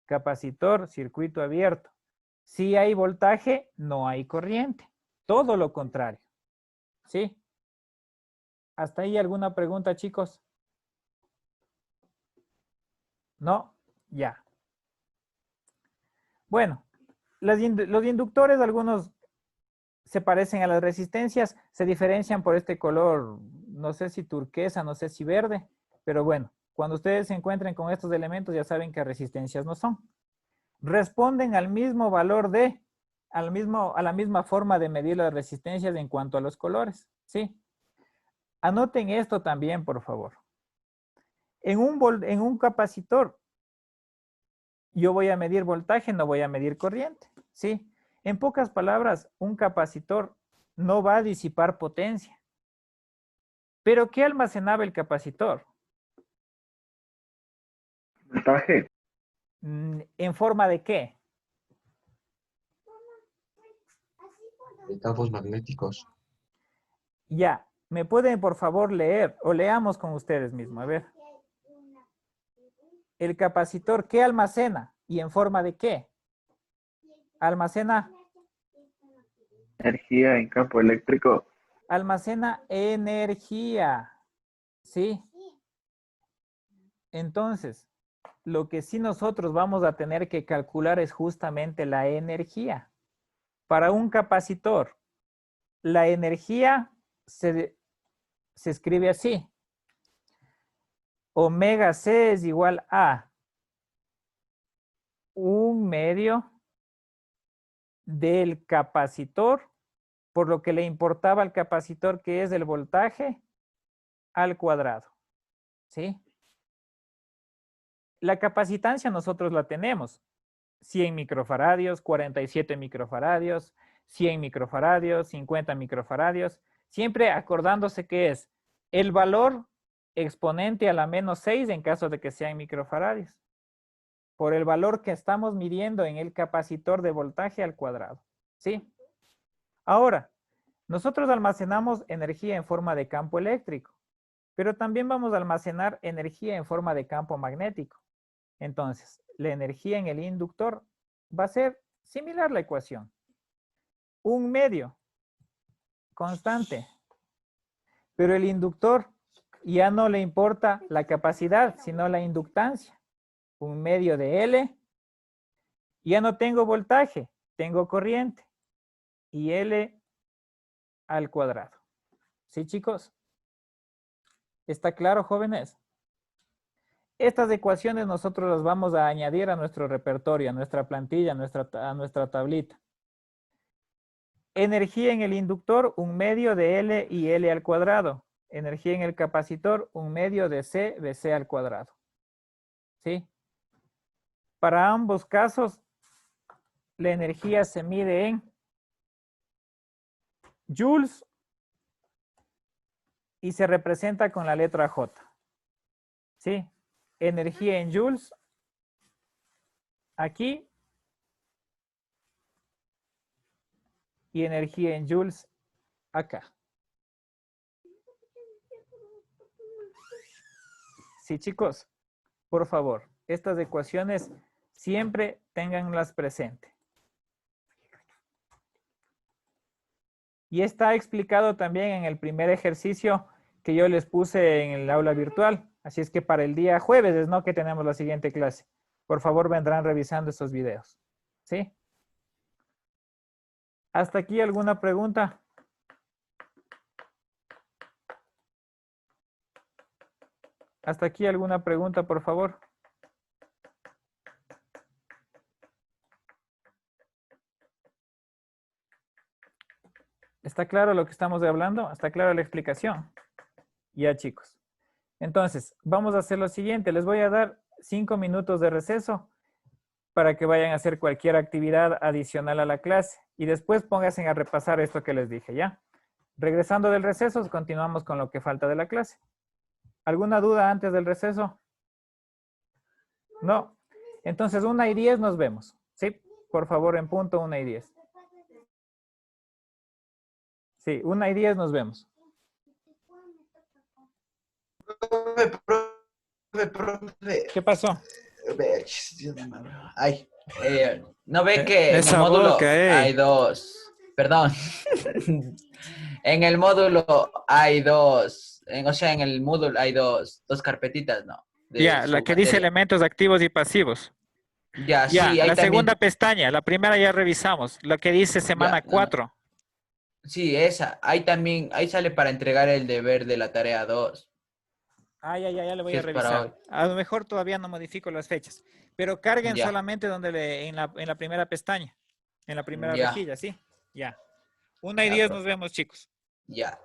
Capacitor, circuito abierto. Si hay voltaje, no hay corriente. Todo lo contrario. ¿Sí? ¿Hasta ahí alguna pregunta, chicos? ¿No? Ya. Bueno, los inductores, algunos se parecen a las resistencias, se diferencian por este color, no sé si turquesa, no sé si verde, pero bueno, cuando ustedes se encuentren con estos elementos ya saben que resistencias no son. Responden al mismo valor a la misma forma de medir las resistencias en cuanto a los colores, ¿sí? Anoten esto también, por favor. En un capacitor, yo voy a medir voltaje, no voy a medir corriente, ¿sí? En pocas palabras, un capacitor no va a disipar potencia. ¿Pero qué almacenaba el capacitor? Voltaje. ¿En forma de qué? De campos magnéticos. Ya, ¿me pueden por favor leer o leamos con ustedes mismos? A ver. El capacitor, ¿qué almacena? ¿Y en forma de qué? Almacena. Energía en campo eléctrico. Almacena energía. ¿Sí? Entonces, lo que sí nosotros vamos a tener que calcular es justamente la energía. Para un capacitor, la energía se escribe así. Omega C es igual a 1/2 del capacitor, por lo que le importaba al capacitor, que es el voltaje al cuadrado. ¿Sí? La capacitancia nosotros la tenemos. 100 microfaradios, 47 microfaradios, 100 microfaradios, 50 microfaradios. Siempre acordándose que es el valor exponente a la -6 en caso de que sean microfaradios, por el valor que estamos midiendo en el capacitor de voltaje al cuadrado. ¿Sí? Ahora, nosotros almacenamos energía en forma de campo eléctrico, pero también vamos a almacenar energía en forma de campo magnético. Entonces, la energía en el inductor va a ser similar a la ecuación. 1/2 constante, pero el inductor ya no le importa la capacidad, sino la inductancia. 1/2 de L. Ya no tengo voltaje, tengo corriente. Y L al cuadrado. ¿Sí, chicos? ¿Está claro, jóvenes? Estas ecuaciones nosotros las vamos a añadir a nuestro repertorio, a nuestra plantilla, a nuestra tablita. Energía en el inductor, 1/2 de L y L al cuadrado. Energía en el capacitor, 1/2 de C al cuadrado. ¿Sí? Para ambos casos, la energía se mide en joules y se representa con la letra J. ¿Sí? Energía en joules aquí y energía en joules acá. Sí, chicos, por favor, estas ecuaciones siempre ténganlas presentes. Y está explicado también en el primer ejercicio que yo les puse en el aula virtual. Así es que para el día jueves es no que tenemos la siguiente clase. Por favor, vendrán revisando estos videos. ¿Sí? ¿Hasta aquí alguna pregunta? ¿Hasta aquí alguna pregunta, por favor? ¿Está claro lo que estamos hablando? ¿Está clara la explicación? Ya, chicos. Entonces, vamos a hacer lo siguiente. Les voy a dar 5 minutos de receso para que vayan a hacer cualquier actividad adicional a la clase. Y después pónganse a repasar esto que les dije, ¿ya? Regresando del receso, continuamos con lo que falta de la clase. ¿Alguna duda antes del receso? No. Entonces, 1:10 nos vemos. ¿Sí? Por favor, en punto 1:10. Sí, 1:10 nos vemos. Profe. ¿Qué pasó? Ay. ¿No ve que en el Esa módulo boca, hay dos? Perdón. En el módulo hay dos. O sea, en el módulo hay dos carpetitas, ¿no? De Ya, la su que dice materia. elementos activos y pasivos. Ya, Ya, sí, hay la segunda también. pestaña, la primera ya revisamos. Lo que dice semana Ya, no, no. 4. Sí, esa. Hay también, ahí sale para entregar el deber de la tarea 2, Ya le voy que a es para revisar. hoy. A lo mejor todavía no modifico las fechas. Pero carguen Ya, solamente en la primera pestaña. En la primera ya, rejilla, ¿sí? Ya. 1:10 nos profe. vemos, chicos. Ya.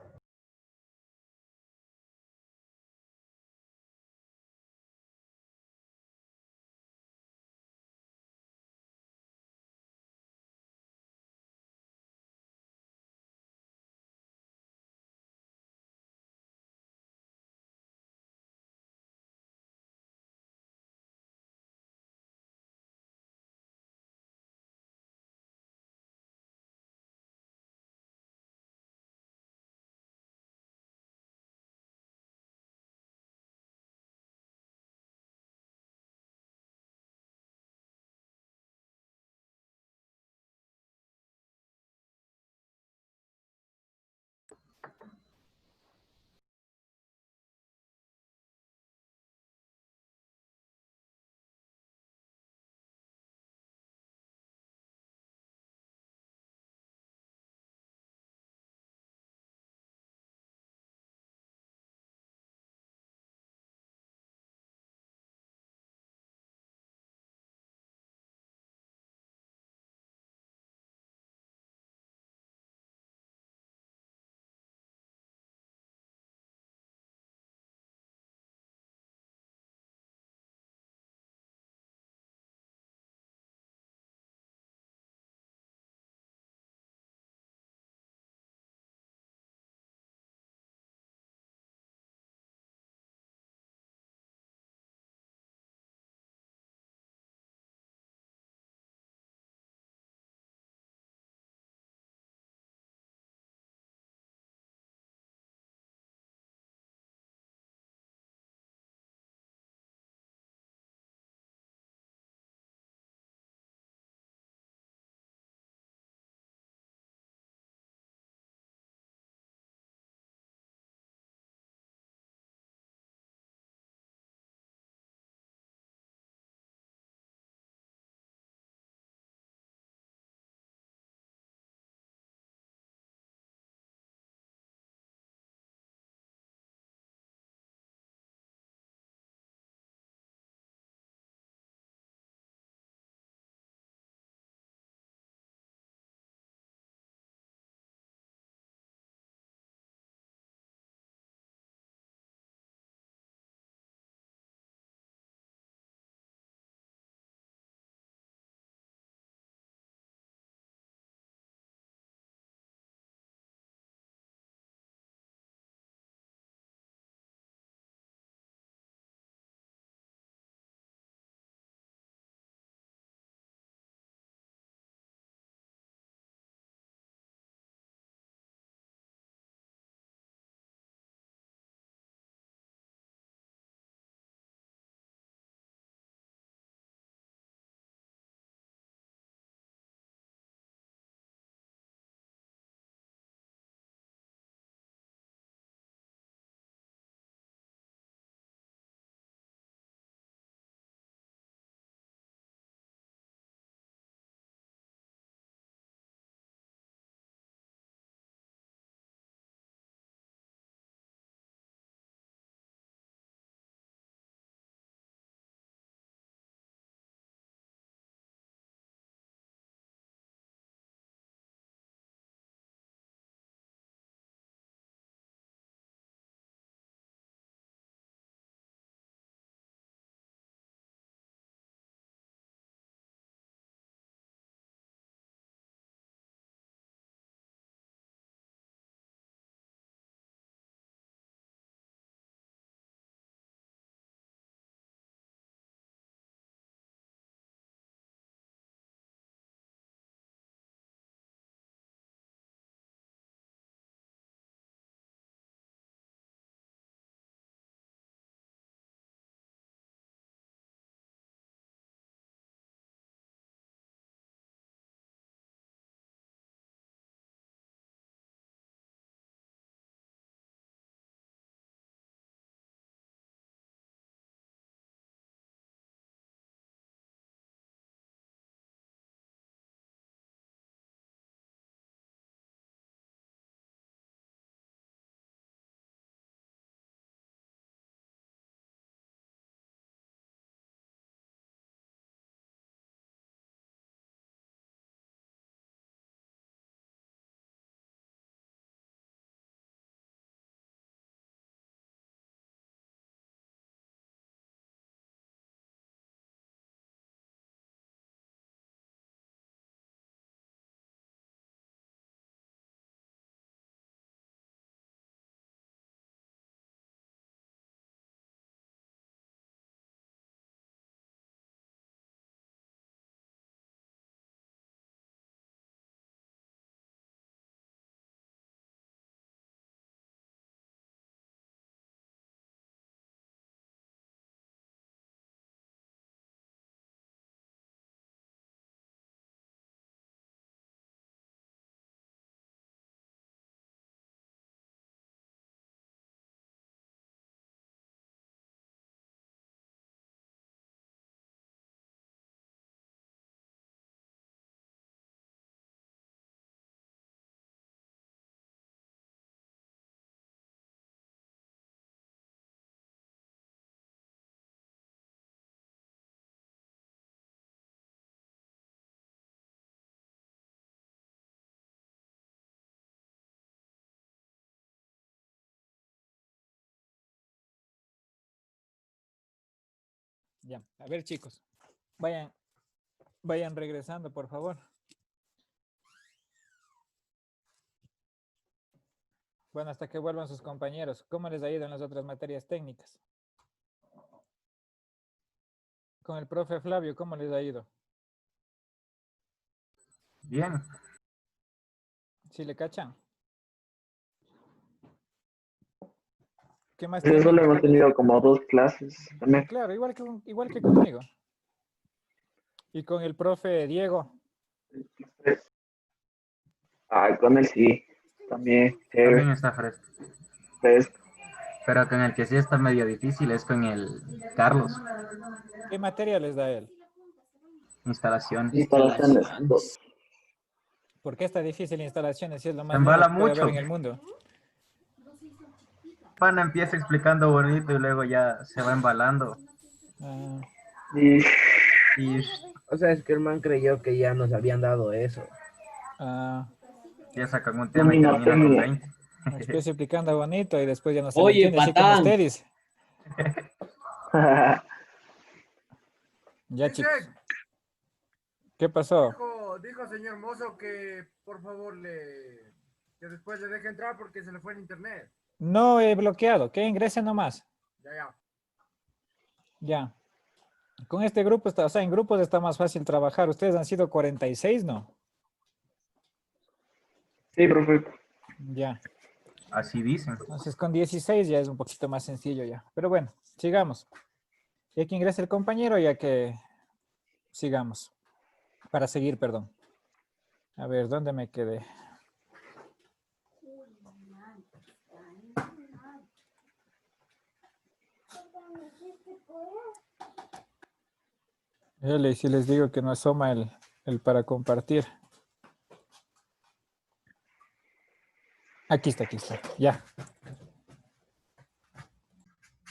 Ya, a ver chicos, vayan regresando, por favor. Bueno, hasta que vuelvan sus compañeros. ¿Cómo les ha ido en las otras materias técnicas? Con el profe Flavio, ¿cómo les ha ido? Bien. ¿Sí le cachan? ¿Qué más Pero tienen? solo hemos tenido como 2 clases también. Claro, igual que conmigo. Y con el profe Diego. Ah, con él sí, también. También está fresco. Pues, Pero con el que sí está medio difícil es con el Carlos. ¿Qué materia les da él? Instalaciones. instalaciones. ¿Por qué está difícil instalaciones si es lo Se más nuevo embala que puede haber mucho. en el mundo? Pana empieza explicando bonito y luego ya se va embalando. Ah, Y Y O sea, es que el man creyó que ya nos habían dado eso. ah, ya sacan un tema y terminan con 20. empieza explicando bonito y después ya no se le Oye, entiende, así como patán. usted dice. Ya Dice, chicos. ¿Qué pasó? dijo señor Mozo que por favor que después le deje entrar porque se le fue el internet. No he bloqueado, que ingrese nomás. Ya. Ya. Con este grupo está, o sea, en grupos está más fácil trabajar. Ustedes han sido 46, ¿no? sí, profe. Ya. Así dicen. Entonces con 16 ya es un poquito más sencillo ya. Pero bueno, sigamos. Ya que ingrese el compañero, ya que sigamos. Para seguir, perdón. A ver, ¿dónde me quedé? Y si les digo que no asoma el para compartir. Aquí está, ya.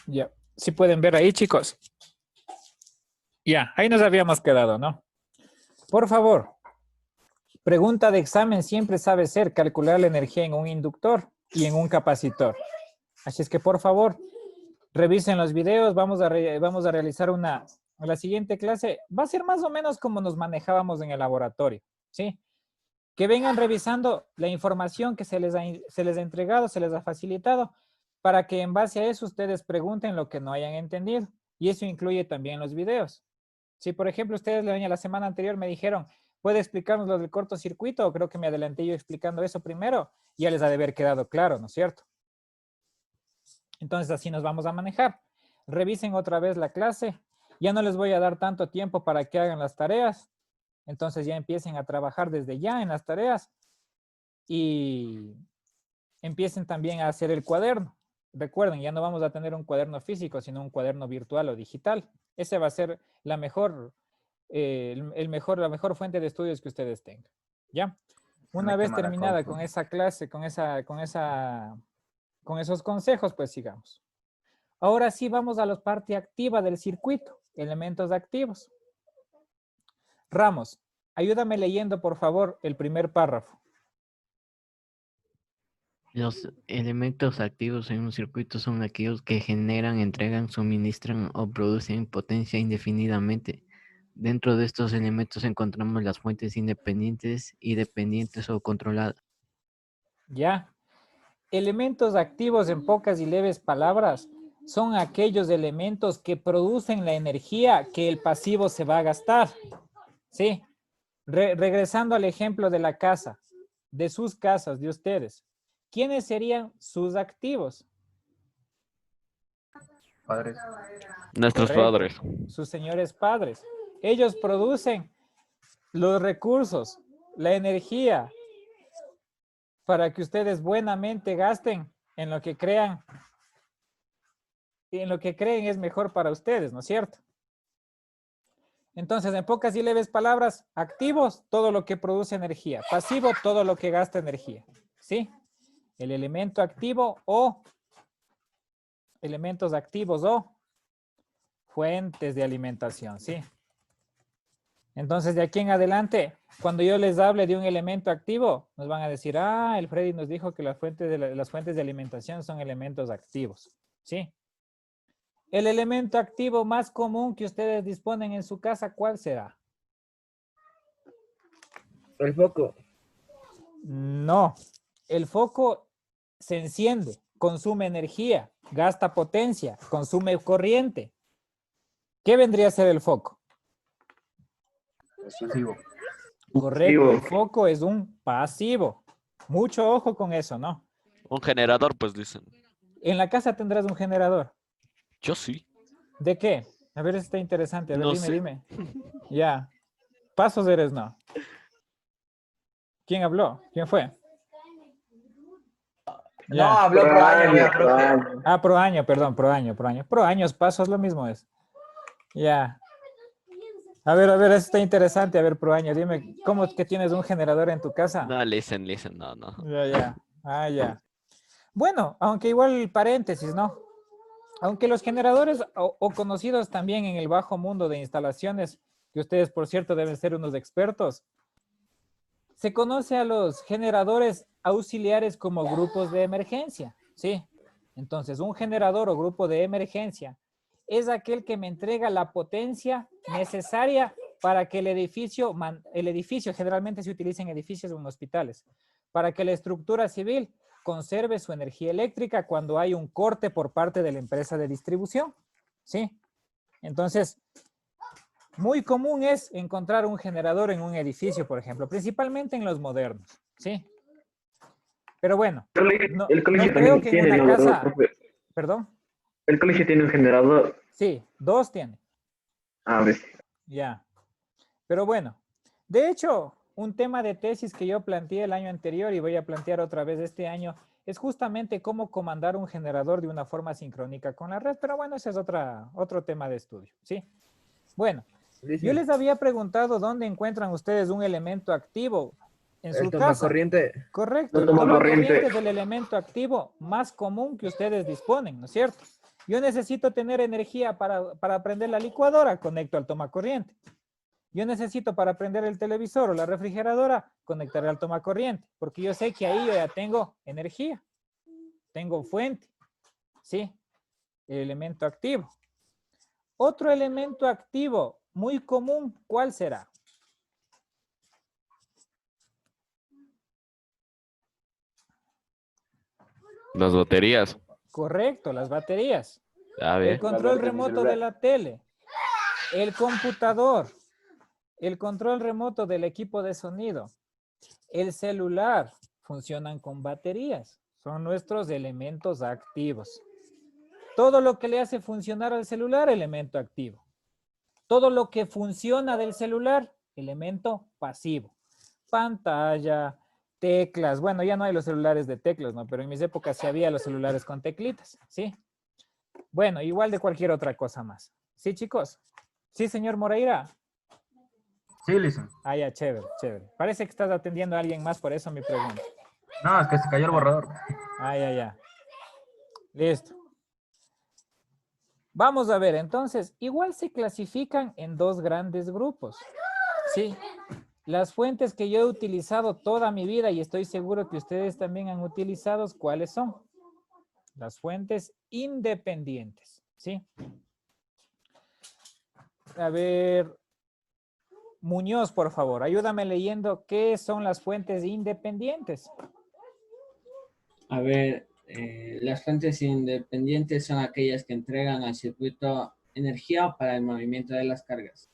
Ya. ¿Sí pueden ver ahí, chicos? Ya, ahí nos habíamos quedado, ¿no? Por favor, pregunta de examen siempre sabe ser calcular la energía en un inductor y en un capacitor. Así es que, por favor, revisen los videos. Vamos a realizar la siguiente clase. Va a ser más o menos como nos manejábamos en el laboratorio, ¿sí? Que vengan revisando la información que se les ha entregado, se les ha facilitado, para que en base a eso ustedes pregunten lo que no hayan entendido. Y eso incluye también los videos. Si, por ejemplo, ustedes la semana anterior me dijeron, ¿puede explicarnos lo del cortocircuito? O creo que me adelanté yo explicando eso primero. Ya les ha de haber quedado claro, ¿no es cierto? Entonces, así nos vamos a manejar. Revisen otra vez la clase. Ya no les voy a dar tanto tiempo para que hagan las tareas. Entonces, ya empiecen a trabajar desde ya en las tareas. Y empiecen también a hacer el cuaderno. Recuerden, ya no vamos a tener un cuaderno físico, sino un cuaderno virtual o digital. Ese va a ser la mejor fuente de estudios que ustedes tengan. ¿Ya? Una vez terminada con esa clase, con esos consejos, pues sigamos. Ahora sí vamos a la parte activa del circuito, elementos activos. Ramos, ayúdame leyendo, por favor, el primer párrafo. Los elementos activos en un circuito son aquellos que generan, entregan, suministran o producen potencia indefinidamente. Dentro de estos elementos encontramos las fuentes independientes y dependientes o controladas. Ya. Elementos activos, en pocas y leves palabras, son aquellos elementos que producen la energía que el pasivo se va a gastar. ¿Sí? Regresando al ejemplo de la casa, de sus casas, de ustedes. ¿Quiénes serían sus activos? Padres. Nuestros Correcto. padres. Sus señores padres. Ellos producen los recursos, la energía, para que ustedes buenamente gasten en lo que crean. Y en lo que creen es mejor para ustedes, ¿no es cierto? Entonces, en pocas y leves palabras, activos, todo lo que produce energía. Pasivo, todo lo que gasta energía. ¿Sí? El elemento activo o elementos activos o fuentes de alimentación, ¿sí? Entonces, de aquí en adelante, cuando yo les hable de un elemento activo, nos van a decir, el Freddy nos dijo que las fuentes de alimentación son elementos activos, ¿sí? El elemento activo más común que ustedes disponen en su casa, ¿cuál será? El foco. No. El foco se enciende, consume energía, gasta potencia, consume corriente. ¿Qué vendría a ser el foco? Pasivo. Correcto, el foco es un pasivo. Mucho ojo con eso, ¿no? Un generador, pues dicen. En la casa tendrás un generador. Yo sí. ¿De qué? A ver, está interesante. A ver, No dime, sé. dime. Ya. Pasos eres no. ¿Quién habló? ¿Quién fue? No, habló por año, ya, profe. Ah, pro año, perdón, pro año. Pro años, pasos, lo mismo es. Ya. A ver, eso está interesante. A ver, pro año, dime, ¿cómo es que tienes un generador en tu casa? No, listen, no. Ya. Ah, ya. Bueno, aunque igual paréntesis, ¿no? Aunque los generadores o conocidos también en el bajo mundo de instalaciones, que ustedes, por cierto, deben ser unos expertos, se conoce a los generadores auxiliares como grupos de emergencia, ¿sí? Entonces, un generador o grupo de emergencia es aquel que me entrega la potencia necesaria para que el edificio generalmente se utiliza en edificios o en hospitales, para que la estructura civil conserve su energía eléctrica cuando hay un corte por parte de la empresa de distribución, ¿sí? Entonces, muy común es encontrar un generador en un edificio, por ejemplo, principalmente en los modernos, ¿sí? Pero bueno, El colegio no creo también que en tiene, una ¿no, casa... profe? ¿Perdón? El colegio tiene un generador. Sí, 2 tiene. A ver. Ya. Pero bueno, de hecho, un tema de tesis que yo planteé el año anterior y voy a plantear otra vez este año es justamente cómo comandar un generador de una forma sincrónica con la red, pero bueno, ese es otro tema de estudio, ¿sí? Bueno, yo les había preguntado dónde encuentran ustedes un elemento activo en su El casa. tomacorriente. Correcto, el tomacorriente es el elemento activo más común que ustedes disponen, ¿no es cierto? Yo necesito tener energía para prender la licuadora, conecto al tomacorriente. Yo necesito para prender el televisor o la refrigeradora, conectaré al tomacorriente, porque yo sé que ahí yo ya tengo energía, tengo fuente, ¿sí? El elemento activo. Otro elemento activo muy común, ¿cuál será? Las baterías. Correcto, las baterías. A ver. El control remoto de la tele, el computador, el control remoto del equipo de sonido, el celular, funcionan con baterías. Son nuestros elementos activos. Todo lo que le hace funcionar al celular, elemento activo. Todo lo que funciona del celular, elemento pasivo. Pantalla, teclas. Bueno, ya no hay los celulares de teclas, ¿no? Pero en mis épocas sí había los celulares con teclitas, ¿sí? Bueno, igual de cualquier otra cosa más. ¿Sí, chicos? ¿Sí, señor Moreira? Sí, listen. Ah, ya, chévere. Parece que estás atendiendo a alguien más, por eso mi pregunta. No, es que se cayó el borrador. Ah, ya. Listo. Vamos a ver, entonces, igual se clasifican en 2 grandes grupos. Sí. Las fuentes que yo he utilizado toda mi vida y estoy seguro que ustedes también han utilizado, ¿cuáles son? Las fuentes independientes, ¿sí? A ver, Muñoz, por favor, ayúdame leyendo qué son las fuentes independientes. A ver, las fuentes independientes son aquellas que entregan al circuito energía para el movimiento de las cargas.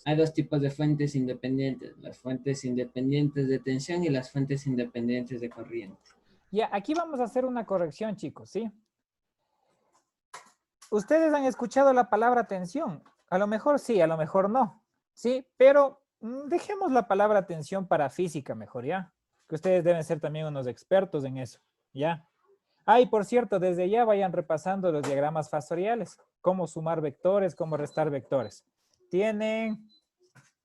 Hay 2 tipos de fuentes independientes, las fuentes independientes de tensión y las fuentes independientes de corriente. Ya, aquí vamos a hacer una corrección, chicos, ¿sí? Ustedes han escuchado la palabra tensión. A lo mejor sí, a lo mejor no, ¿sí? Pero dejemos la palabra tensión para física mejor, ¿ya? Que ustedes deben ser también unos expertos en eso, ¿ya? Ah, y por cierto, desde ya vayan repasando los diagramas fasoriales, cómo sumar vectores, cómo restar vectores. Tienen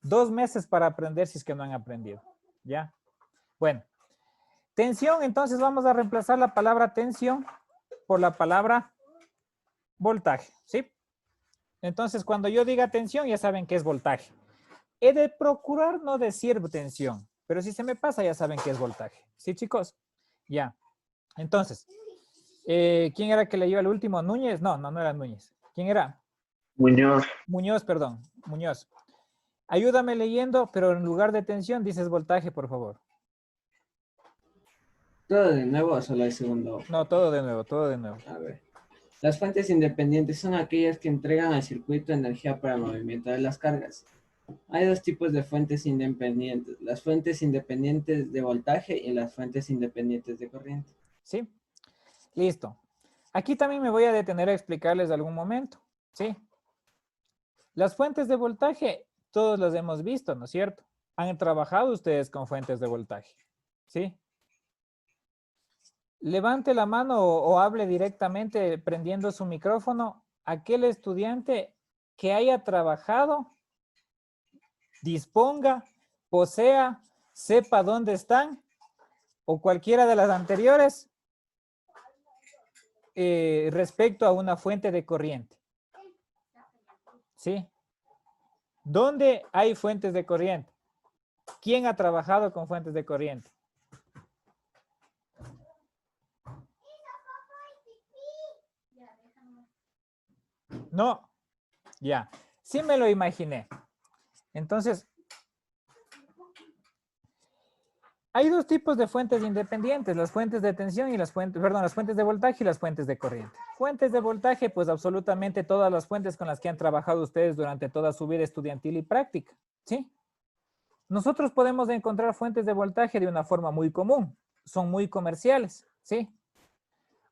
2 meses para aprender si es que no han aprendido, ¿ya? Bueno, tensión, entonces vamos a reemplazar la palabra tensión por la palabra voltaje, ¿sí? Entonces, cuando yo diga tensión, ya saben qué es voltaje. He de procurar no decir tensión, pero si se me pasa, ya saben qué es voltaje. ¿Sí, chicos? Ya. Entonces, ¿quién era que leyó el último? ¿Núñez? No era Núñez. ¿Quién era? Muñoz. Muñoz, perdón. Muñoz. Ayúdame leyendo, pero en lugar de tensión dices voltaje, por favor. ¿Todo de nuevo o solo el segundo? No, todo de nuevo, todo de nuevo. A ver. Las fuentes independientes son aquellas que entregan al circuito energía para el movimiento de las cargas. Hay dos tipos de fuentes independientes, las fuentes independientes de voltaje y las fuentes independientes de corriente. ¿Sí? Listo. Aquí también me voy a detener a explicarles algún momento. ¿Sí? Las fuentes de voltaje, todos las hemos visto, ¿no es cierto? Han trabajado ustedes con fuentes de voltaje. ¿Sí? Levante la mano o hable directamente prendiendo su micrófono aquel estudiante que haya trabajado, disponga, posea, sepa dónde están o cualquiera de las anteriores respecto a una fuente de corriente. ¿Sí? ¿Dónde hay fuentes de corriente? ¿Quién ha trabajado con fuentes de corriente? No, ya, sí me lo imaginé. Entonces, hay dos tipos de fuentes independientes, las fuentes de tensión y las fuentes, perdón, las fuentes de voltaje y las fuentes de corriente. Fuentes de voltaje, pues absolutamente todas las fuentes con las que han trabajado ustedes durante toda su vida estudiantil y práctica, ¿sí? Nosotros podemos encontrar fuentes de voltaje de una forma muy común, son muy comerciales, ¿sí?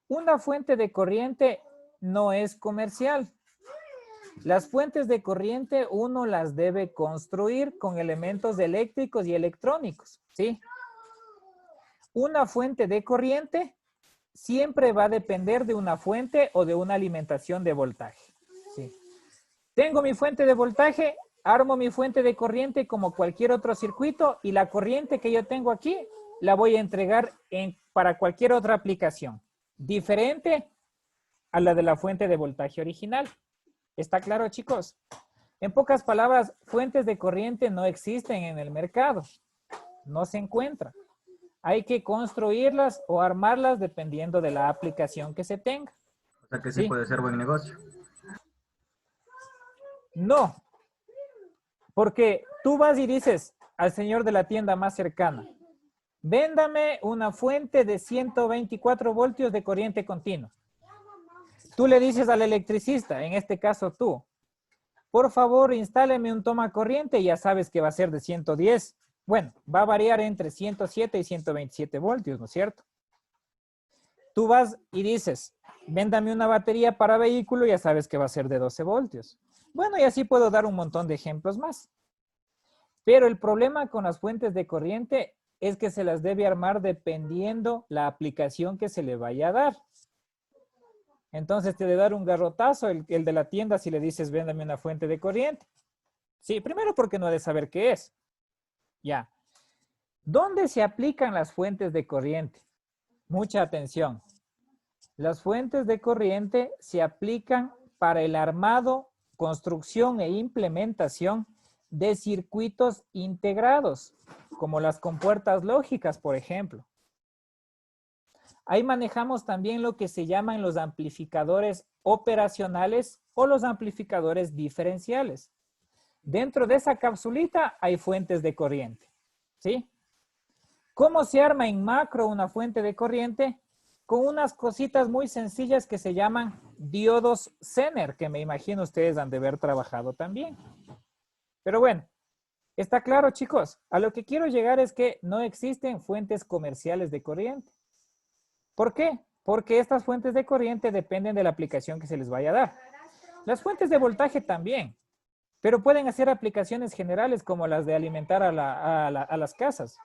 Una fuente de corriente no es comercial. Las fuentes de corriente uno las debe construir con elementos eléctricos y electrónicos, ¿sí? Una fuente de corriente siempre va a depender de una fuente o de una alimentación de voltaje, ¿sí? Tengo mi fuente de voltaje, armo mi fuente de corriente como cualquier otro circuito y la corriente que yo tengo aquí la voy a entregar para cualquier otra aplicación, diferente a la de la fuente de voltaje original. ¿Está claro, chicos? En pocas palabras, fuentes de corriente no existen en el mercado. No se encuentran. Hay que construirlas o armarlas dependiendo de la aplicación que se tenga. O sea que sí puede ser buen negocio. No. Porque tú vas y dices al señor de la tienda más cercana, véndame una fuente de 124 voltios de corriente continua. Tú le dices al electricista, en este caso tú, por favor, instáleme un toma corriente y ya sabes que va a ser de 110. Bueno, va a variar entre 107 y 127 voltios, ¿no es cierto? Tú vas y dices, véndame una batería para vehículo y ya sabes que va a ser de 12 voltios. Bueno, y así puedo dar un montón de ejemplos más. Pero el problema con las fuentes de corriente es que se las debe armar dependiendo la aplicación que se le vaya a dar. Entonces te debe dar un garrotazo el de la tienda si le dices véndame una fuente de corriente. Sí, primero porque no ha de saber qué es. Ya. ¿Dónde se aplican las fuentes de corriente? Mucha atención. Las fuentes de corriente se aplican para el armado, construcción e implementación de circuitos integrados, como las compuertas lógicas, por ejemplo. Ahí manejamos también lo que se llaman los amplificadores operacionales o los amplificadores diferenciales. Dentro de esa capsulita hay fuentes de corriente, ¿sí? ¿Cómo se arma en macro una fuente de corriente? Con unas cositas muy sencillas que se llaman diodos Zener, que me imagino ustedes han de haber trabajado también. Pero bueno, ¿está claro, chicos? A lo que quiero llegar es que no existen fuentes comerciales de corriente. ¿Por qué? Porque estas fuentes de corriente dependen de la aplicación que se les vaya a dar. Las fuentes de voltaje también, pero pueden hacer aplicaciones generales como las de alimentar a las casas.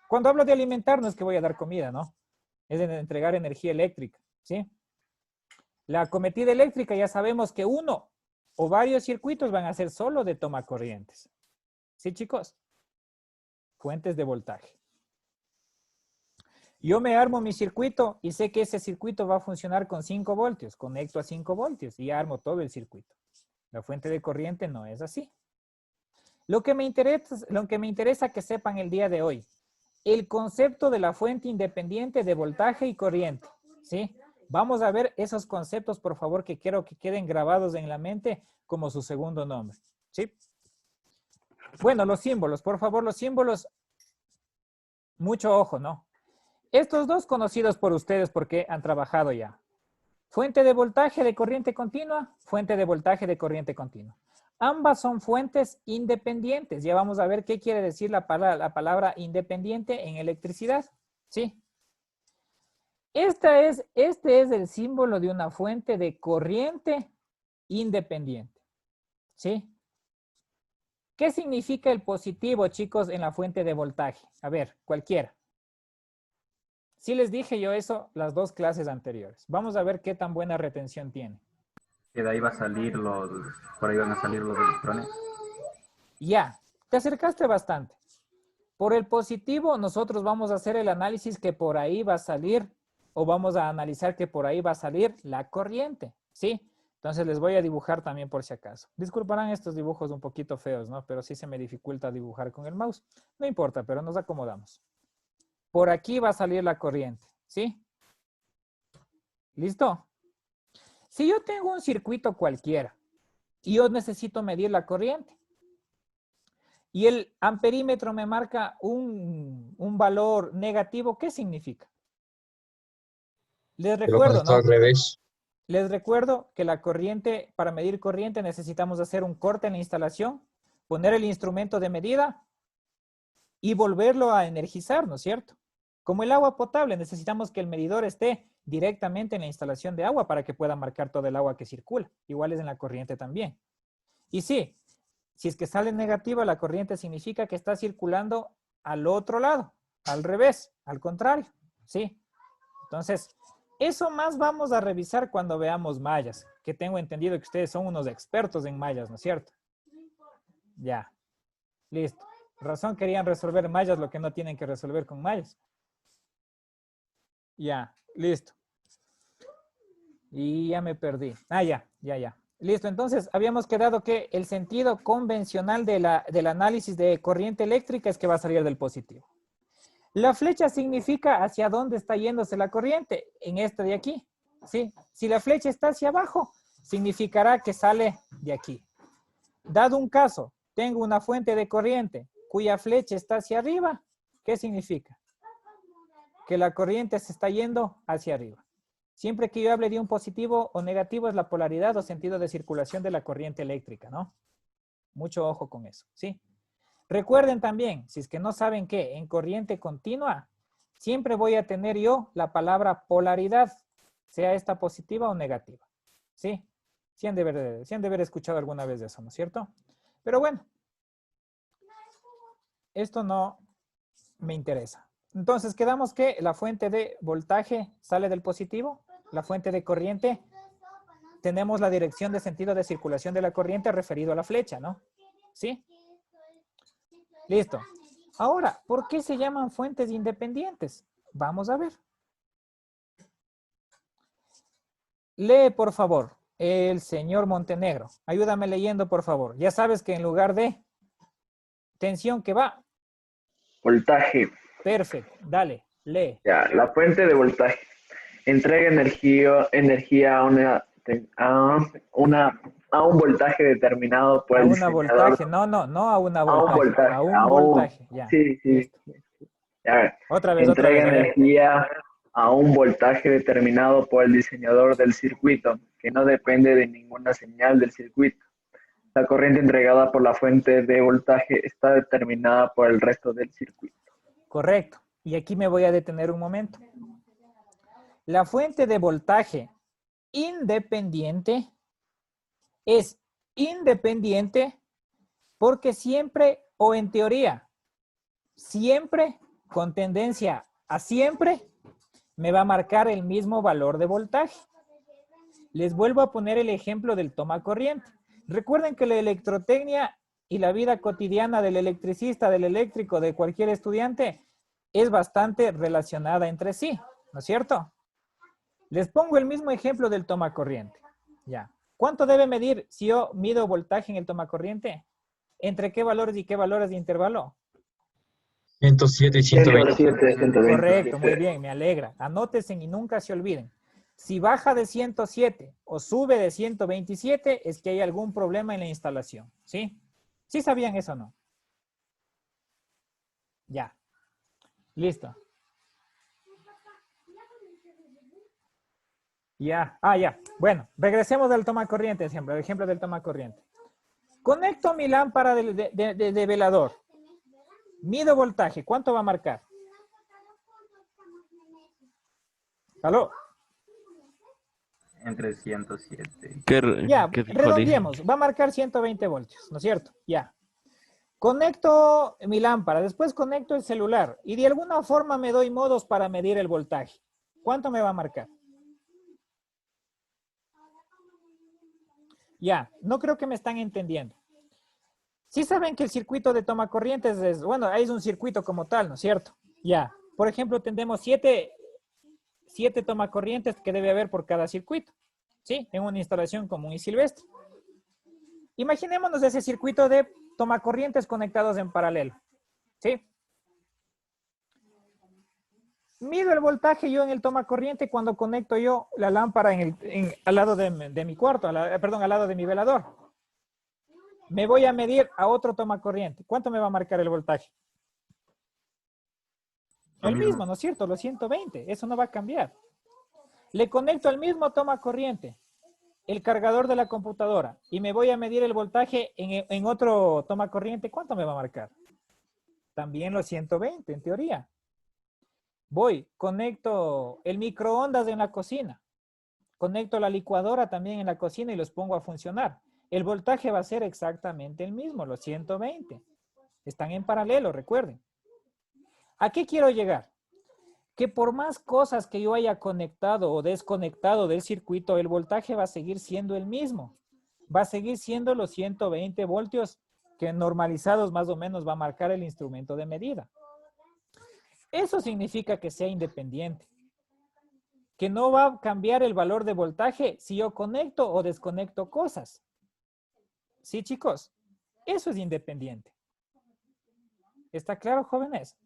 Cuando hablo de alimentar no es que voy a dar comida, ¿no? Es de entregar energía eléctrica, ¿sí? La cometida eléctrica ya sabemos que uno o varios circuitos van a ser solo de toma corrientes. ¿Sí, chicos? Fuentes de voltaje. Yo me armo mi circuito y sé que ese circuito va a funcionar con 5 voltios. Conecto a 5 voltios y armo todo el circuito. La fuente de corriente no es así. Lo que me interesa que sepan el día de hoy, el concepto de la fuente independiente de voltaje y corriente, ¿sí? Vamos a ver esos conceptos, por favor, que quiero que queden grabados en la mente como su segundo nombre. ¿Sí? Bueno, los símbolos, por favor, los símbolos. Mucho ojo, ¿no? Estos dos conocidos por ustedes porque han trabajado ya. Fuente de voltaje de corriente continua, fuente de voltaje de corriente continua. Ambas son fuentes independientes. Ya vamos a ver qué quiere decir la palabra independiente en electricidad. ¿Sí? Este es el símbolo de una fuente de corriente independiente. ¿Sí? ¿Qué significa el positivo, chicos, en la fuente de voltaje? A ver, cualquiera. Sí les dije yo eso las dos clases anteriores. Vamos a ver qué tan buena retención tiene. Que de ahí va a salir por ahí van a salir los electrones. Ya, te acercaste bastante. Por el positivo, nosotros vamos a hacer el análisis que por ahí va a salir, o vamos a analizar que por ahí va a salir la corriente, ¿sí? Entonces les voy a dibujar también por si acaso. Disculparán estos dibujos un poquito feos, ¿no? Pero sí se me dificulta dibujar con el mouse. No importa, pero nos acomodamos. Por aquí va a salir la corriente, ¿sí? ¿Listo? Si yo tengo un circuito cualquiera y yo necesito medir la corriente y el amperímetro me marca un valor negativo, ¿qué significa? Les recuerdo, ¿no? Al revés. Les recuerdo que la corriente, para medir corriente necesitamos hacer un corte en la instalación, poner el instrumento de medida y volverlo a energizar, ¿no es cierto? Como el agua potable, necesitamos que el medidor esté directamente en la instalación de agua para que pueda marcar todo el agua que circula. Igual es en la corriente también. Y sí, si es que sale negativa la corriente significa que está circulando al otro lado, al revés, al contrario, ¿sí? Entonces, eso más vamos a revisar cuando veamos mallas, que tengo entendido que ustedes son unos expertos en mallas, ¿no es cierto? Ya, listo. Razón querían resolver mallas lo que no tienen que resolver con mallas. Ya, listo. Y ya me perdí. Ah, ya. Listo, entonces habíamos quedado que el sentido convencional del análisis de corriente eléctrica es que va a salir del positivo. La flecha significa hacia dónde está yéndose la corriente, en este de aquí, ¿sí? Si la flecha está hacia abajo, significará que sale de aquí. Dado un caso, tengo una fuente de corriente cuya flecha está hacia arriba, ¿qué significa? Que la corriente se está yendo hacia arriba. Siempre que yo hable de un positivo o negativo es la polaridad o sentido de circulación de la corriente eléctrica, ¿no? Mucho ojo con eso, ¿sí? Recuerden también, si es que no saben qué, en corriente continua, siempre voy a tener yo la palabra polaridad, sea esta positiva o negativa, ¿sí? Sí han de haber escuchado alguna vez de eso, ¿no es cierto? Pero bueno, esto no me interesa. Entonces, quedamos que la fuente de voltaje sale del positivo, la fuente de corriente, tenemos la dirección de sentido de circulación de la corriente referido a la flecha, ¿no? ¿Sí? Listo. Ahora, ¿por qué se llaman fuentes independientes? Vamos a ver. Lee, por favor, el señor Montenegro. Ayúdame leyendo, por favor. Ya sabes que en lugar de tensión, ¿qué va? Voltaje. Perfecto. Dale, lee. Ya, la fuente de voltaje entrega energía a un voltaje determinado por el diseñador. Voltaje, no a una voltaje. A un voltaje, ya. Sí. A ver, Otra vez. Entrega energía a un voltaje determinado por el diseñador del circuito, que no depende de ninguna señal del circuito. La corriente entregada por la fuente de voltaje está determinada por el resto del circuito. Correcto. Y aquí me voy a detener un momento. La fuente de voltaje independiente es independiente porque siempre, o en teoría, siempre, con tendencia a siempre, me va a marcar el mismo valor de voltaje. Les vuelvo a poner el ejemplo del toma corriente. Recuerden que la electrotecnia y la vida cotidiana del electricista, del eléctrico, de cualquier estudiante, es bastante relacionada entre sí, ¿no es cierto? Les pongo el mismo ejemplo del toma corriente. Ya. ¿Cuánto debe medir si yo mido voltaje en el toma corriente? ¿Entre qué valores y qué valores de intervalo? 107 y 120. 107, 120. Correcto, muy bien, me alegra. Anótense y nunca se olviden. Si baja de 107 o sube de 127, es que hay algún problema en la instalación, ¿sí? ¿Sí sabían eso o no? Ya. Listo. Ya. Ah, ya. Bueno, regresemos al toma corriente siempre, el ejemplo del toma corriente. Conecto mi lámpara de velador. Mido voltaje. ¿Cuánto va a marcar? ¿Aló? Entre 107. Ya, ¿Qué dijo redondeemos. Va a marcar 120 voltios, ¿no es cierto? Ya. Conecto mi lámpara, después conecto el celular y de alguna forma me doy modos para medir el voltaje. ¿Cuánto me va a marcar? Ya, no creo que me están entendiendo. Sí saben que el circuito de toma corrientes es, bueno, es un circuito como tal, ¿no es cierto? Ya, por ejemplo, tendremos 7 toma corrientes que debe haber por cada circuito, ¿sí? En una instalación común y silvestre. Imaginémonos ese circuito de toma corrientes conectados en paralelo, ¿sí? Mido el voltaje yo en el toma corriente cuando conecto yo la lámpara al lado de mi cuarto, perdón, al lado de mi velador. Me voy a medir a otro toma corriente. ¿Cuánto me va a marcar el voltaje? El mismo, ¿no es cierto? Los 120. Eso no va a cambiar. Le conecto al mismo toma corriente el cargador de la computadora y me voy a medir el voltaje en otro toma corriente. ¿Cuánto me va a marcar? También los 120, en teoría. Voy, conecto el microondas en la cocina. Conecto la licuadora también en la cocina y los pongo a funcionar. El voltaje va a ser exactamente el mismo, los 120. Están en paralelo, recuerden. ¿A qué quiero llegar? Que por más cosas que yo haya conectado o desconectado del circuito, el voltaje va a seguir siendo el mismo. Va a seguir siendo los 120 voltios que normalizados más o menos va a marcar el instrumento de medida. Eso significa que sea independiente. Que no va a cambiar el valor de voltaje si yo conecto o desconecto cosas. ¿Sí, chicos? Eso es independiente. ¿Está claro, jóvenes?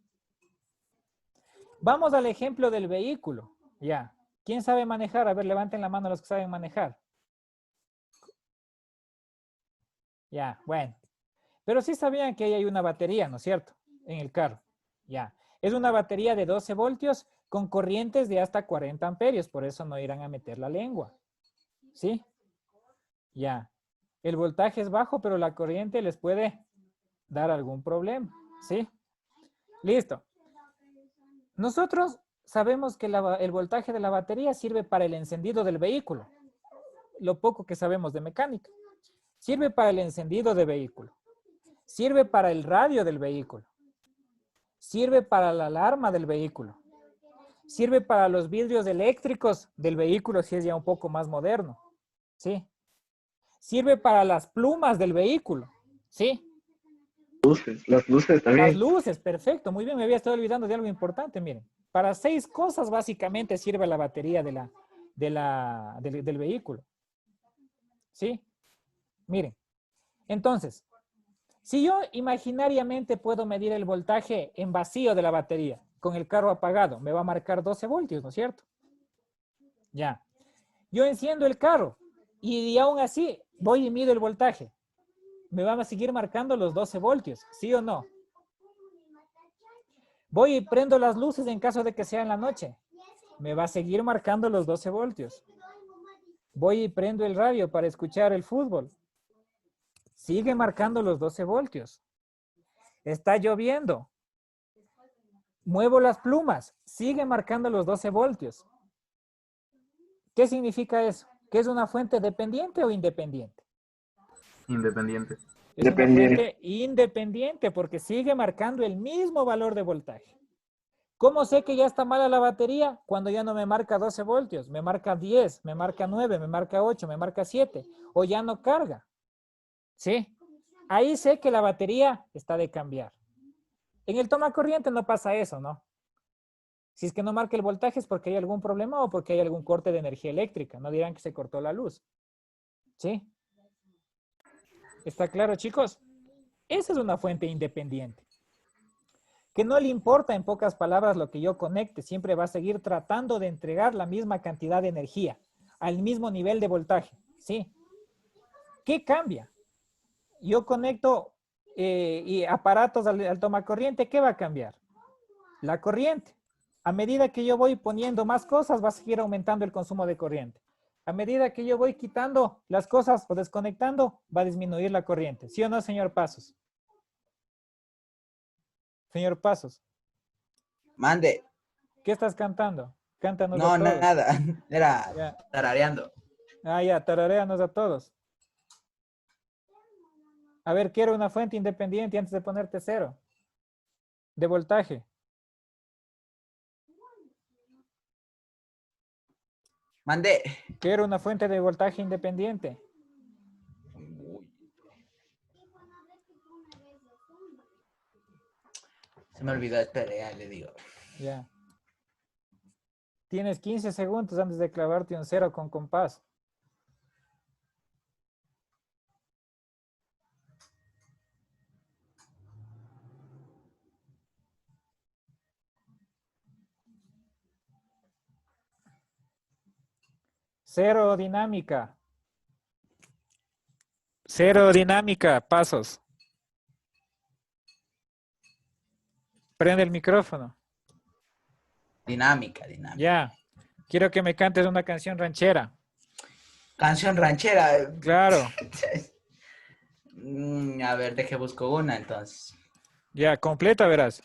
Vamos al ejemplo del vehículo. Ya. ¿Quién sabe manejar? A ver, levanten la mano los que saben manejar. Ya, bueno. Pero sí sabían que ahí hay una batería, ¿no es cierto? En el carro. Ya. Es una batería de 12 voltios con corrientes de hasta 40 amperios. Por eso no irán a meter la lengua. ¿Sí? Ya. El voltaje es bajo, pero la corriente les puede dar algún problema. ¿Sí? Listo. Nosotros sabemos que el voltaje de la batería sirve para el encendido del vehículo. Lo poco que sabemos de mecánica. Sirve para el encendido del vehículo. Sirve para el radio del vehículo. Sirve para la alarma del vehículo. Sirve para los vidrios eléctricos del vehículo si es ya un poco más moderno. ¿Sí? Sirve para las plumas del vehículo. ¿Sí? Las luces también. Las luces, perfecto. Muy bien, me había estado olvidando de algo importante, miren. Para 6 cosas básicamente sirve la batería del vehículo. ¿Sí? Miren. Entonces, si yo imaginariamente puedo medir el voltaje en vacío de la batería con el carro apagado, me va a marcar 12 voltios, ¿no es cierto? Ya. Yo enciendo el carro y aún así voy y mido el voltaje. Me van a seguir marcando los 12 voltios, ¿sí o no? Voy y prendo las luces en caso de que sea en la noche. Me va a seguir marcando los 12 voltios. Voy y prendo el radio para escuchar el fútbol. Sigue marcando los 12 voltios. Está lloviendo. Muevo las plumas. Sigue marcando los 12 voltios. ¿Qué significa eso? ¿Que es una fuente dependiente o independiente? Independiente. Es una fuente independiente porque sigue marcando el mismo valor de voltaje. ¿Cómo sé que ya está mala la batería? Cuando ya no me marca 12 voltios, me marca 10, me marca 9, me marca 8, me marca 7 o ya no carga. ¿Sí? Ahí sé que la batería está de cambiar. En el toma corriente no pasa eso, ¿no? Si es que no marca el voltaje es porque hay algún problema o porque hay algún corte de energía eléctrica. No dirán que se cortó la luz. ¿Sí? ¿Está claro, chicos? Esa es una fuente independiente. que no le importa en pocas palabras lo que yo conecte, siempre va a seguir tratando de entregar la misma cantidad de energía, al mismo nivel de voltaje, ¿sí? ¿Qué cambia? Yo conecto y aparatos al tomacorriente, ¿qué va a cambiar? La corriente. A medida que yo voy poniendo más cosas, va a seguir aumentando el consumo de corriente. A medida que yo voy quitando las cosas o desconectando, va a disminuir la corriente. ¿Sí o no, señor Pasos? Señor Pasos. Mande. ¿Qué estás cantando? Cántanos No, a todos. nada. Era Ya. tarareando. Ah, ya, tararéanos a todos. A ver, quiero una fuente independiente antes de ponerte 0. De voltaje. Mandé. Quiero una fuente de voltaje independiente. Se me olvidó, espere, ya le digo. Ya. Tienes 15 segundos antes de clavarte un 0 con compás. Cero dinámica. Cero dinámica, Pasos. Prende el micrófono. Dinámica. Ya. Quiero que me cantes una canción ranchera. Canción ranchera. Claro. A ver, deje busco una entonces. Ya, completa verás.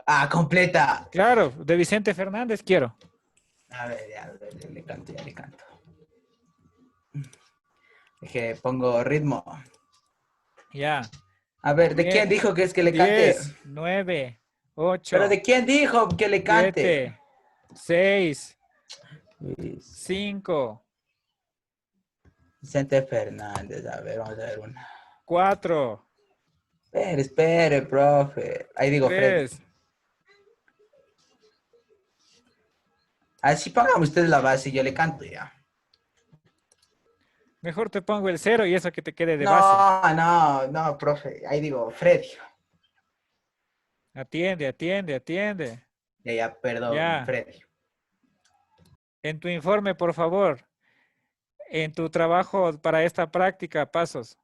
Ah, completa. Claro, de Vicente Fernández quiero. A ver, ya le canto, ya le canto. Deje, pongo ritmo. Ya. A ver, ¿de quién dijo que es que le cante? 10, 9, 8. ¿Pero de quién dijo que le cante? 7, 6, 5. Vicente Fernández, a ver, vamos a ver una. 4. Espere, profe. Ahí digo, 3. Fred. Así póngame ustedes la base y yo le canto ya. Mejor te pongo el 0 y eso que te quede de base. No, profe. Ahí digo, Freddy. Atiende. Ya, perdón, Ya. Freddy. En tu informe, por favor, en tu trabajo para esta práctica, Pasos,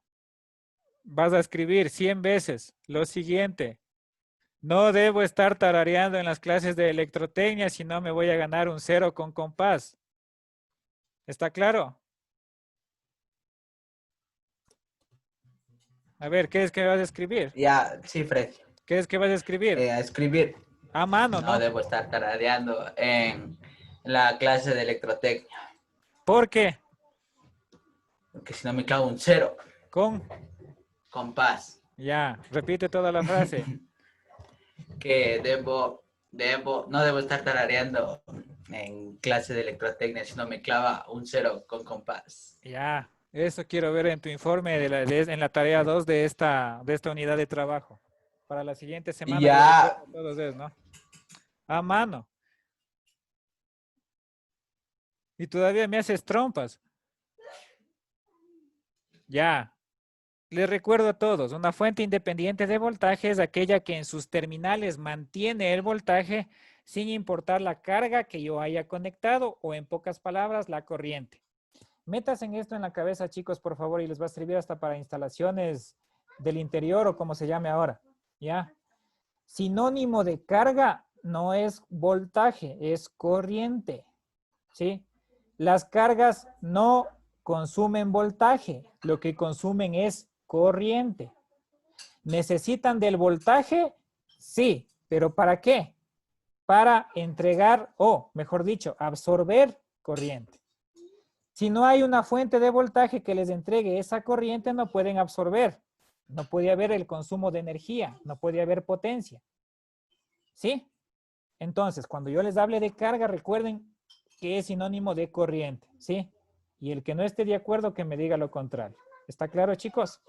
vas a escribir 100 veces lo siguiente. No debo estar tarareando en las clases de electrotecnia, si no me voy a ganar un 0 con compás. ¿Está claro? A ver, ¿qué es que vas a escribir? Ya, sí, Freddy. ¿Qué es que vas a escribir? A escribir. A mano, ¿no? No debo estar tarareando en la clase de electrotecnia. ¿Por qué? Porque si no me clavo un 0. Con compás. Ya, repite toda la frase. Que no debo estar tarareando en clase de electrotecnia si no me clava un 0 con compás. Ya, eso quiero ver en tu informe en la tarea 2 de esta unidad de trabajo. Para la siguiente semana. Ya. Todos eso, ¿no? A mano. Y todavía me haces trompas. Ya. Les recuerdo a todos, una fuente independiente de voltaje es aquella que en sus terminales mantiene el voltaje sin importar la carga que yo haya conectado o en pocas palabras, la corriente. Metas en esto en la cabeza, chicos, por favor, y les va a servir hasta para instalaciones del interior o como se llame ahora. ¿Ya? Sinónimo de carga no es voltaje, es corriente. ¿Sí? Las cargas no consumen voltaje, lo que consumen es corriente. ¿Necesitan del voltaje? Sí, pero ¿para qué? Para entregar o, mejor dicho, absorber corriente. Si no hay una fuente de voltaje que les entregue esa corriente, no pueden absorber. No puede haber el consumo de energía, no puede haber potencia. ¿Sí? Entonces, cuando yo les hable de carga, recuerden que es sinónimo de corriente. ¿Sí? Y el que no esté de acuerdo, que me diga lo contrario. ¿Está claro, chicos?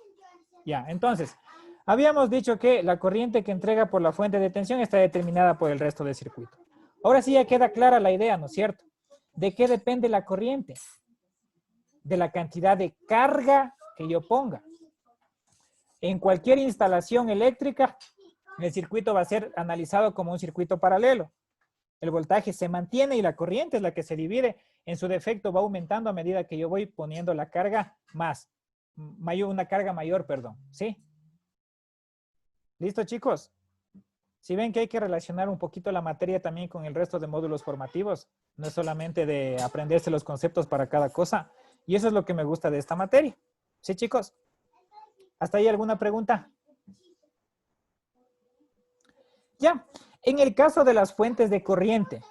Ya, entonces, habíamos dicho que la corriente que entrega por la fuente de tensión está determinada por el resto del circuito. Ahora sí ya queda clara la idea, ¿no es cierto? ¿De qué depende la corriente? De la cantidad de carga que yo ponga. En cualquier instalación eléctrica el circuito va a ser analizado como un circuito paralelo. El voltaje se mantiene y la corriente es la que se divide. En su defecto va aumentando a medida que yo voy poniendo la carga una carga mayor, perdón. ¿Sí? ¿Listo, chicos? Si ven que hay que relacionar un poquito la materia también con el resto de módulos formativos, no es solamente de aprenderse los conceptos para cada cosa. Y eso es lo que me gusta de esta materia. ¿Sí, chicos? ¿Hasta ahí alguna pregunta? Ya. En el caso de las fuentes de corriente,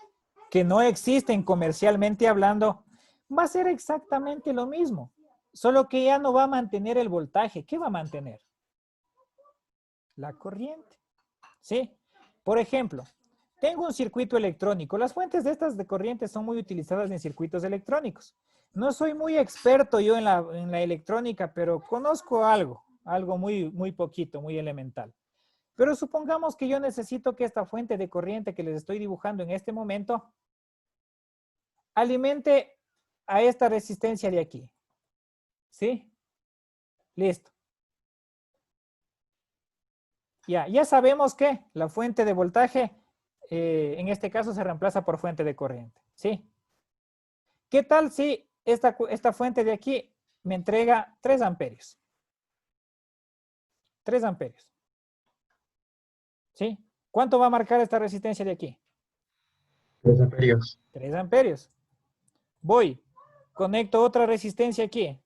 que no existen comercialmente hablando, va a ser exactamente lo mismo. Solo que ya no va a mantener el voltaje. ¿Qué va a mantener? La corriente. ¿Sí? Por ejemplo, tengo un circuito electrónico. Las fuentes de estas de corriente son muy utilizadas en circuitos electrónicos. No soy muy experto yo en la electrónica, pero conozco algo muy poquito, muy elemental. Pero supongamos que yo necesito que esta fuente de corriente que les estoy dibujando en este momento alimente a esta resistencia de aquí. ¿Sí? Listo. Ya sabemos que la fuente de voltaje, en este caso, se reemplaza por fuente de corriente. ¿Sí? ¿Qué tal si esta fuente de aquí me entrega 3 amperios? 3 amperios. ¿Sí? ¿Cuánto va a marcar esta resistencia de aquí? 3 amperios. 3 amperios. Voy, conecto otra resistencia aquí.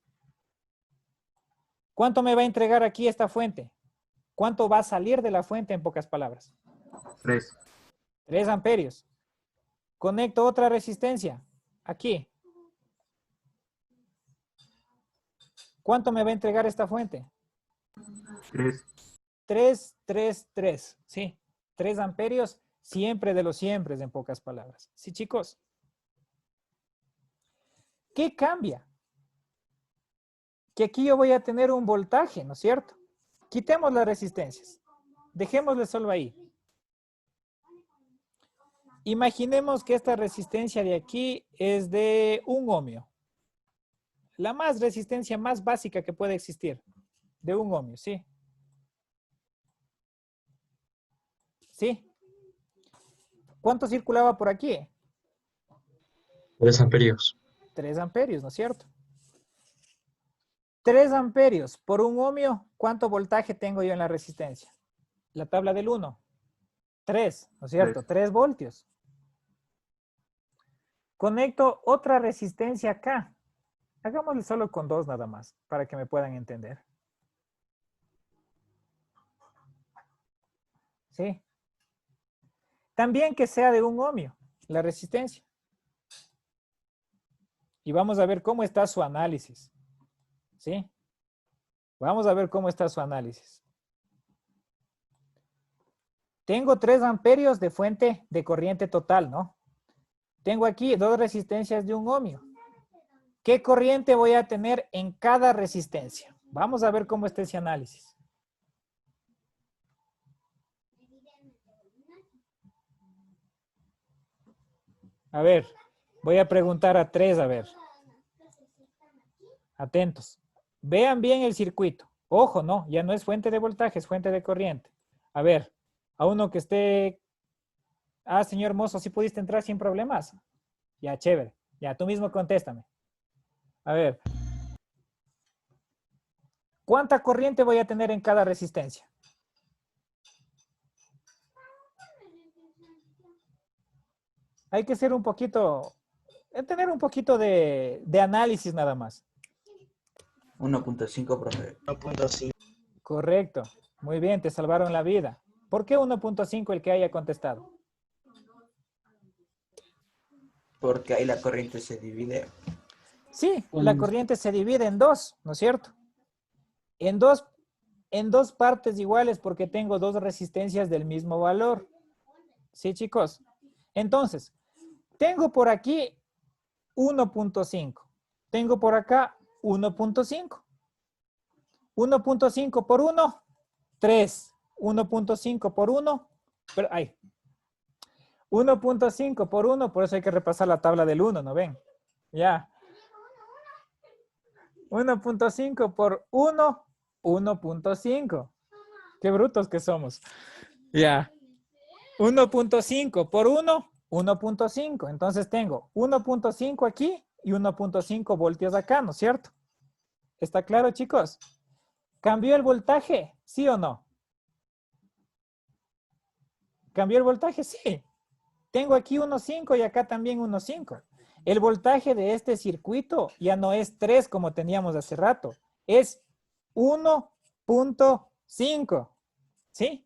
¿Cuánto me va a entregar aquí esta fuente? ¿Cuánto va a salir de la fuente en pocas palabras? 3. 3 amperios. Conecto otra resistencia aquí. ¿Cuánto me va a entregar esta fuente? 3. 3. ¿Sí? 3 amperios, siempre de los siempre, en pocas palabras. ¿Sí, chicos? ¿Qué cambia? Que aquí yo voy a tener un voltaje, ¿no es cierto? Quitemos las resistencias. Dejémosle solo ahí. Imaginemos que esta resistencia de aquí es de 1 ohmio. La resistencia más básica que puede existir. De 1 ohmio, ¿sí? ¿Sí? ¿Cuánto circulaba por aquí? 3 amperios. 3 amperios, ¿no es cierto? 3 amperios por 1 ohmio, ¿cuánto voltaje tengo yo en la resistencia? La tabla del 1. 3, ¿no es cierto? 3 voltios. Conecto otra resistencia acá. Hagámosle solo con 2 nada más, para que me puedan entender. ¿Sí? También que sea de 1 ohmio, la resistencia. Y vamos a ver cómo está su análisis. ¿Sí? Vamos a ver cómo está su análisis. Tengo 3 amperios de fuente de corriente total, ¿no? Tengo aquí 2 resistencias de 1 ohmio. ¿Qué corriente voy a tener en cada resistencia? Vamos a ver cómo está ese análisis. A ver, voy a preguntar a 3, a ver. Atentos. Vean bien el circuito. Ojo, no, ya no es fuente de voltaje, es fuente de corriente. A ver, a uno que esté... Ah, señor mozo, ¿sí pudiste entrar sin problemas? Ya, chévere. Ya, tú mismo contéstame. A ver. ¿Cuánta corriente voy a tener en cada resistencia? Hay que ser un poquito... tener un poquito de análisis nada más. 1.5, profe. 1.5. Correcto. Muy bien, te salvaron la vida. ¿Por qué 1.5 el que haya contestado? Porque ahí la corriente se divide. Sí, la corriente se divide en 2, ¿no es cierto? En dos partes iguales porque tengo 2 resistencias del mismo valor. ¿Sí, chicos? Entonces, tengo por aquí 1.5. Tengo por acá 1.5. 1.5 por 1, 3. 1.5 por 1, pero ay. 1.5 por 1, por eso hay que repasar la tabla del 1, ¿no ven? Ya. 1.5 por 1, 1.5. Qué brutos que somos. Ya. 1.5 por 1, 1.5. Entonces tengo 1.5 aquí y 1.5 voltios acá, ¿no es cierto? ¿Está claro, chicos? ¿Cambió el voltaje? ¿Sí o no? ¿Cambió el voltaje? Sí. Tengo aquí 1.5 y acá también 1.5. El voltaje de este circuito ya no es 3 como teníamos hace rato. Es 1.5. ¿Sí?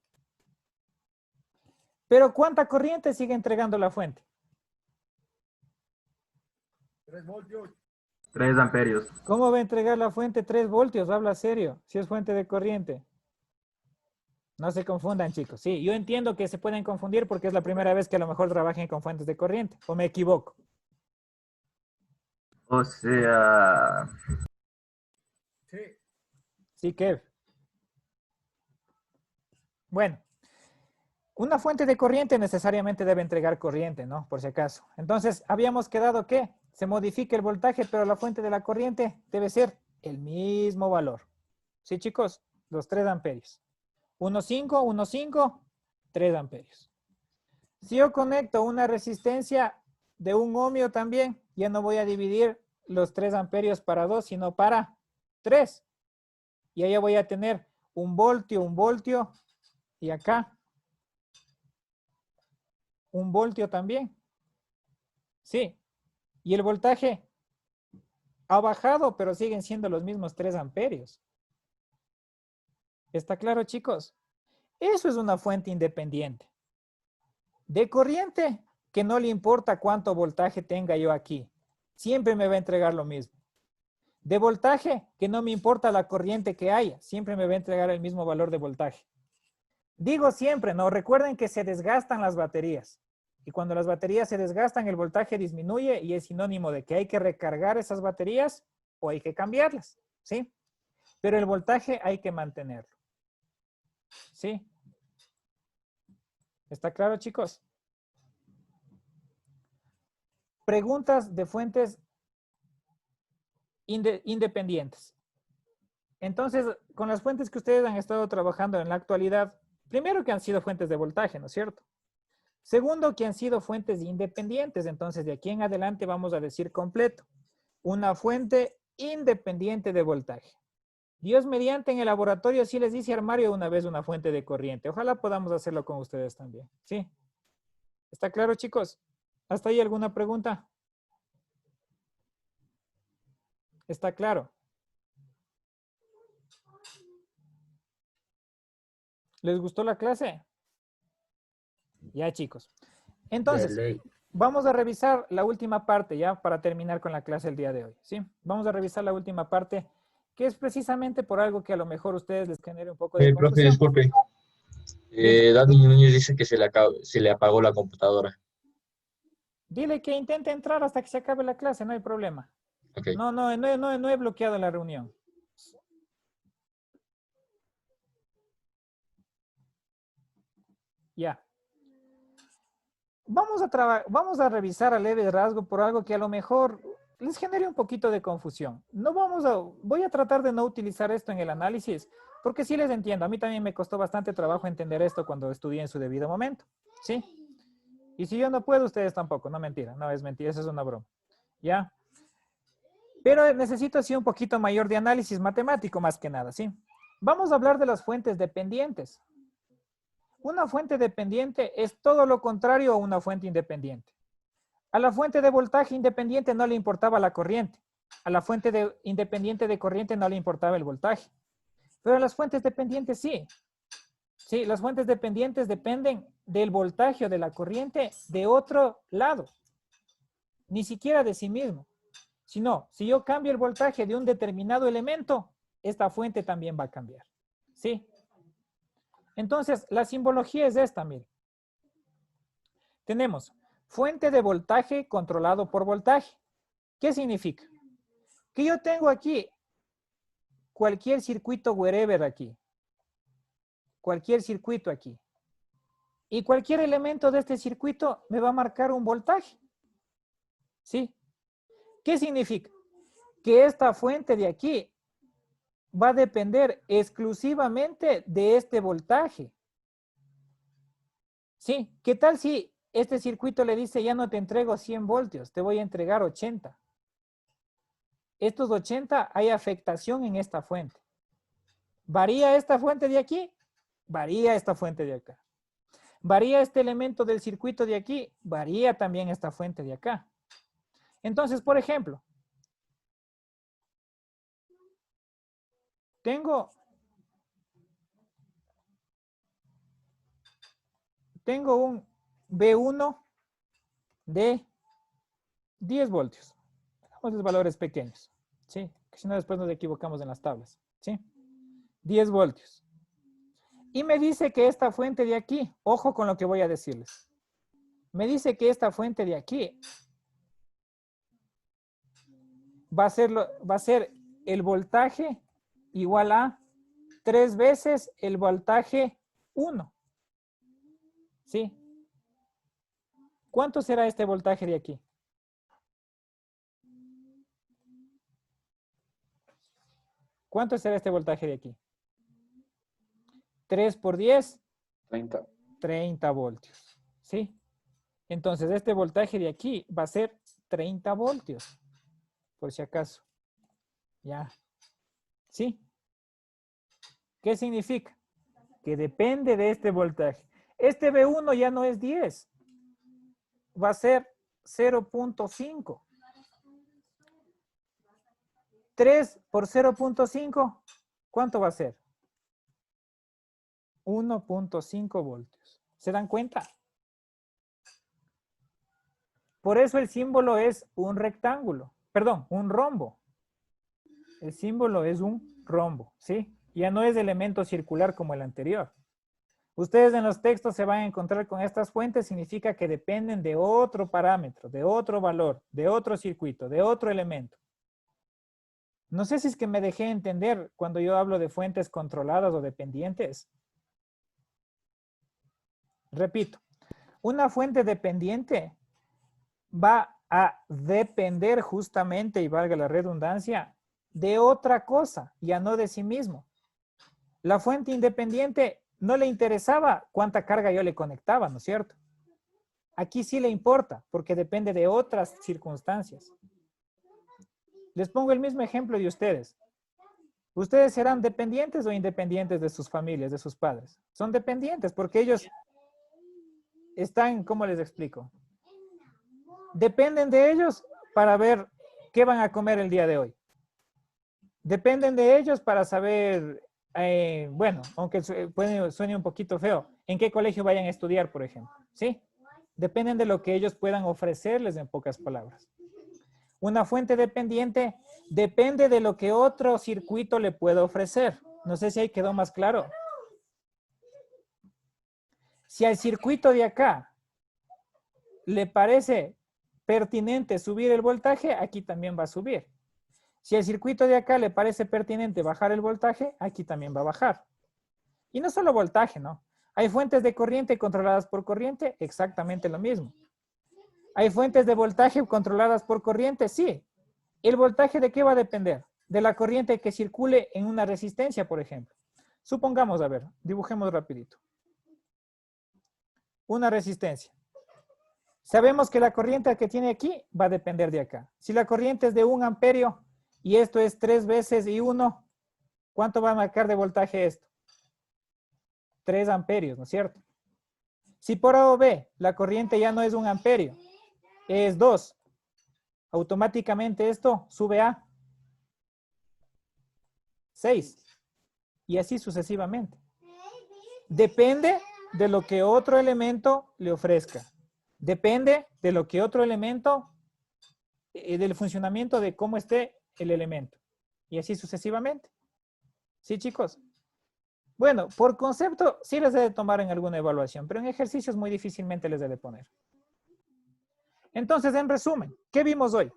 Pero ¿cuánta corriente sigue entregando la fuente? 3 voltios. 3 amperios. ¿Cómo va a entregar la fuente 3 voltios? Habla serio, si es fuente de corriente. No se confundan, chicos. Sí, yo entiendo que se pueden confundir porque es la primera vez que a lo mejor trabajen con fuentes de corriente. ¿O me equivoco? O sea, Sí. Sí, Kev. Bueno, una fuente de corriente necesariamente debe entregar corriente, ¿no? Por si acaso. Entonces, habíamos quedado que se modifica el voltaje, pero la fuente de la corriente debe ser el mismo valor. ¿Sí, chicos? Los 3 amperios. 1.5, 1.5, 3 amperios. Si yo conecto una resistencia de 1 ohmio también, ya no voy a dividir los 3 amperios para 2, sino para 3. Y ahí voy a tener 1 voltio, y acá 1 voltio también. Sí. Y el voltaje ha bajado, pero siguen siendo los mismos 3 amperios. ¿Está claro, chicos? Eso es una fuente independiente. De corriente, que no le importa cuánto voltaje tenga yo aquí. Siempre me va a entregar lo mismo. De voltaje, que no me importa la corriente que haya. Siempre me va a entregar el mismo valor de voltaje. Digo siempre, ¿no? Recuerden que se desgastan las baterías. Y cuando las baterías se desgastan, el voltaje disminuye y es sinónimo de que hay que recargar esas baterías o hay que cambiarlas, ¿sí? Pero el voltaje hay que mantenerlo. ¿Sí? ¿Está claro, chicos? Preguntas de fuentes independientes. Entonces, con las fuentes que ustedes han estado trabajando en la actualidad, primero que han sido fuentes de voltaje, ¿no es cierto? Segundo, que han sido fuentes independientes. Entonces, de aquí en adelante vamos a decir completo. Una fuente independiente de voltaje. Dios mediante en el laboratorio sí les dice armario una vez una fuente de corriente. Ojalá podamos hacerlo con ustedes también. ¿Sí? ¿Está claro, chicos? ¿Hasta ahí alguna pregunta? ¿Está claro? ¿Les gustó la clase? Ya, chicos. Entonces, vamos a revisar la última parte ya para terminar con la clase el día de hoy. ¿Sí? Vamos a revisar la última parte, que es precisamente por algo que a lo mejor a ustedes les genere un poco de Profe, confusión. disculpe. Dani Núñez dice que se le apagó la computadora. Dile que intente entrar hasta que se acabe la clase, no hay problema. Okay. No he bloqueado la reunión. Ya. Vamos a revisar a leve rasgo por algo que a lo mejor les genere un poquito de confusión. Voy a tratar de no utilizar esto en el análisis, porque sí les entiendo. A mí también me costó bastante trabajo entender esto cuando estudié en su debido momento. ¿Sí? Y si yo no puedo, ustedes tampoco. No, mentira. No, es mentira. Eso es una broma. ¿Ya? Pero necesito así un poquito mayor de análisis matemático más que nada. ¿Sí? Vamos a hablar de las fuentes dependientes. Una fuente dependiente es todo lo contrario a una fuente independiente. A la fuente de voltaje independiente no le importaba la corriente. A la fuente independiente de corriente no le importaba el voltaje. Pero a las fuentes dependientes sí. Sí, las fuentes dependientes dependen del voltaje o de la corriente de otro lado. Ni siquiera de sí mismo. Sino, si yo cambio el voltaje de un determinado elemento, esta fuente también va a cambiar. ¿Sí? Entonces, la simbología es esta, miren. Tenemos fuente de voltaje controlado por voltaje. ¿Qué significa? Que yo tengo aquí cualquier circuito wherever aquí. Cualquier circuito aquí. Y cualquier elemento de este circuito me va a marcar un voltaje. ¿Sí? ¿Qué significa? Que esta fuente de aquí va a depender exclusivamente de este voltaje. Sí, ¿qué tal si este circuito le dice ya no te entrego 100 voltios, te voy a entregar 80? Estos 80 hay afectación en esta fuente. ¿Varía esta fuente de aquí? Varía esta fuente de acá. ¿Varía este elemento del circuito de aquí? Varía también esta fuente de acá. Entonces, por ejemplo, tengo un B1 de 10 voltios. Vamos a los valores pequeños, ¿sí? Que si no después nos equivocamos en las tablas, ¿sí? 10 voltios. Y me dice que esta fuente de aquí, ojo con lo que voy a decirles. Me dice que esta fuente de aquí va a ser el voltaje igual a 3 veces el voltaje 1. ¿Sí? ¿Cuánto será este voltaje de aquí? ¿Cuánto será este voltaje de aquí? 3 por 10. 30. 30 voltios. ¿Sí? Entonces, este voltaje de aquí va a ser 30 voltios. Por si acaso. Ya. ¿Sí? ¿Qué significa? Que depende de este voltaje. Este B1 ya no es 10. Va a ser 0.5. 3 por 0.5, ¿cuánto va a ser? 1.5 voltios. ¿Se dan cuenta? Por eso el símbolo es un rectángulo. Perdón, un rombo. El símbolo es un rombo, ¿sí? Ya no es elemento circular como el anterior. Ustedes en los textos se van a encontrar con estas fuentes, significa que dependen de otro parámetro, de otro valor, de otro circuito, de otro elemento. No sé si es que me dejé entender cuando yo hablo de fuentes controladas o dependientes. Repito, una fuente dependiente va a depender justamente, y valga la redundancia, de otra cosa, ya no de sí mismo. La fuente independiente no le interesaba cuánta carga yo le conectaba, ¿no es cierto? Aquí sí le importa, porque depende de otras circunstancias. Les pongo el mismo ejemplo de ustedes. ¿Ustedes serán dependientes o independientes de sus familias, de sus padres? Son dependientes porque ellos están, ¿cómo les explico? Dependen de ellos para ver qué van a comer el día de hoy. Dependen de ellos para saber, bueno, aunque suene un poquito feo, en qué colegio vayan a estudiar, por ejemplo. ¿Sí? Dependen de lo que ellos puedan ofrecerles, en pocas palabras. Una fuente dependiente depende de lo que otro circuito le pueda ofrecer. No sé si ahí quedó más claro. Si al circuito de acá le parece pertinente subir el voltaje, aquí también va a subir. Si al circuito de acá le parece pertinente bajar el voltaje, aquí también va a bajar. Y no solo voltaje, ¿no? Hay fuentes de corriente controladas por corriente, exactamente lo mismo. ¿Hay fuentes de voltaje controladas por corriente? Sí. ¿El voltaje de qué va a depender? De la corriente que circule en una resistencia, por ejemplo. Supongamos, a ver, dibujemos rapidito. Una resistencia. Sabemos que la corriente que tiene aquí va a depender de acá. Si la corriente es de 1 amperio y esto es 3 veces y 1, ¿cuánto va a marcar de voltaje esto? 3 amperios, ¿no es cierto? Si por A o B la corriente ya no es 1 amperio, es 2, automáticamente esto sube a 6 y así sucesivamente. Depende de lo que otro elemento le ofrezca. Depende de lo que otro elemento, del funcionamiento de cómo esté el elemento. Y así sucesivamente. ¿Sí, chicos? Bueno, por concepto sí les debe tomar en alguna evaluación, pero en ejercicios muy difícilmente les debe poner. Entonces, en resumen, ¿qué vimos hoy?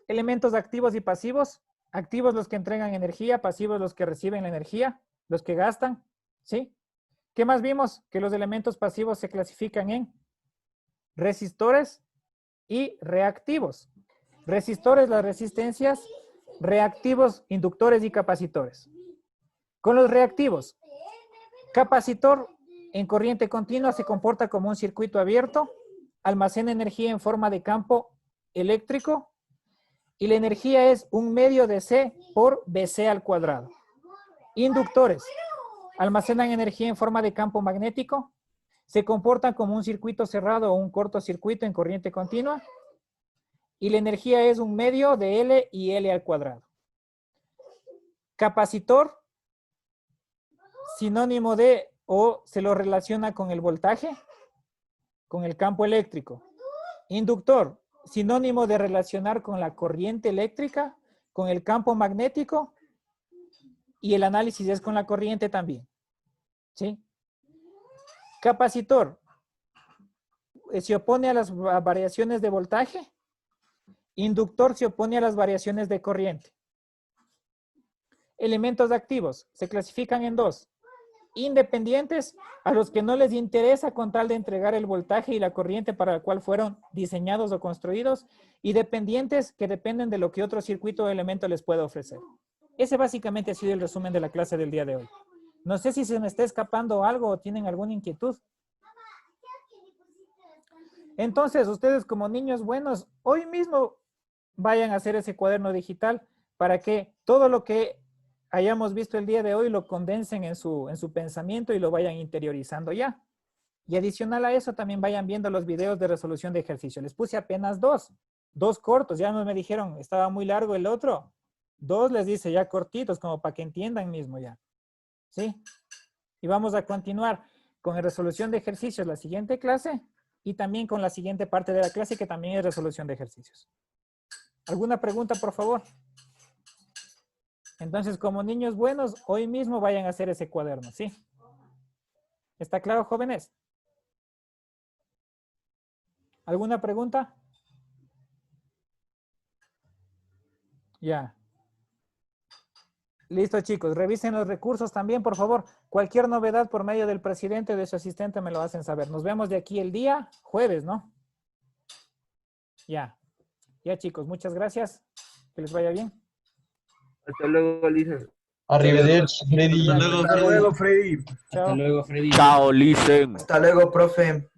Elementos activos y pasivos. Activos los que entregan energía, pasivos los que reciben la energía, los que gastan, ¿sí? ¿Qué más vimos? Que los elementos pasivos se clasifican en resistores y reactivos. Resistores, las resistencias, reactivos, inductores y capacitores. Con los reactivos, capacitor en corriente continua se comporta como un circuito abierto, almacena energía en forma de campo eléctrico y la energía es un medio de C por BC al cuadrado. Inductores almacenan energía en forma de campo magnético, se comportan como un circuito cerrado o un cortocircuito en corriente continua y la energía es un medio de L y L al cuadrado. Capacitor, sinónimo de o se lo relaciona con el voltaje, con el campo eléctrico. Inductor, sinónimo de relacionar con la corriente eléctrica, con el campo magnético y el análisis es con la corriente también. ¿Sí? Capacitor, se opone a las variaciones de voltaje. Inductor se opone a las variaciones de corriente. Elementos activos se clasifican en dos. Independientes, a los que no les interesa con tal de entregar el voltaje y la corriente para la cual fueron diseñados o construidos, y dependientes que dependen de lo que otro circuito o elemento les pueda ofrecer. Ese básicamente ha sido el resumen de la clase del día de hoy. No sé si se me está escapando algo o tienen alguna inquietud. Entonces, ustedes como niños buenos, hoy mismo vayan a hacer ese cuaderno digital para que todo lo que hayamos visto el día de hoy lo condensen en su pensamiento y lo vayan interiorizando ya. Y adicional a eso también vayan viendo los videos de resolución de ejercicio. Les puse apenas dos cortos, ya no me dijeron, estaba muy largo el otro. 2 les dice ya cortitos, como para que entiendan mismo ya. ¿Sí? Y vamos a continuar con la resolución de ejercicios la siguiente clase y también con la siguiente parte de la clase que también es resolución de ejercicios. ¿Alguna pregunta, por favor? Entonces, como niños buenos, hoy mismo vayan a hacer ese cuaderno, ¿sí? ¿Está claro, jóvenes? ¿Alguna pregunta? Ya. Listo, chicos. Revisen los recursos también, por favor. Cualquier novedad por medio del presidente o de su asistente me lo hacen saber. Nos vemos de aquí el día jueves, ¿no? Ya. Ya, chicos. Muchas gracias. Que les vaya bien. Hasta luego, Lisa. Arrivederci, Freddy. Hasta luego, Freddy. Hasta luego, Freddy. Chao, Lisen. Hasta luego, profe.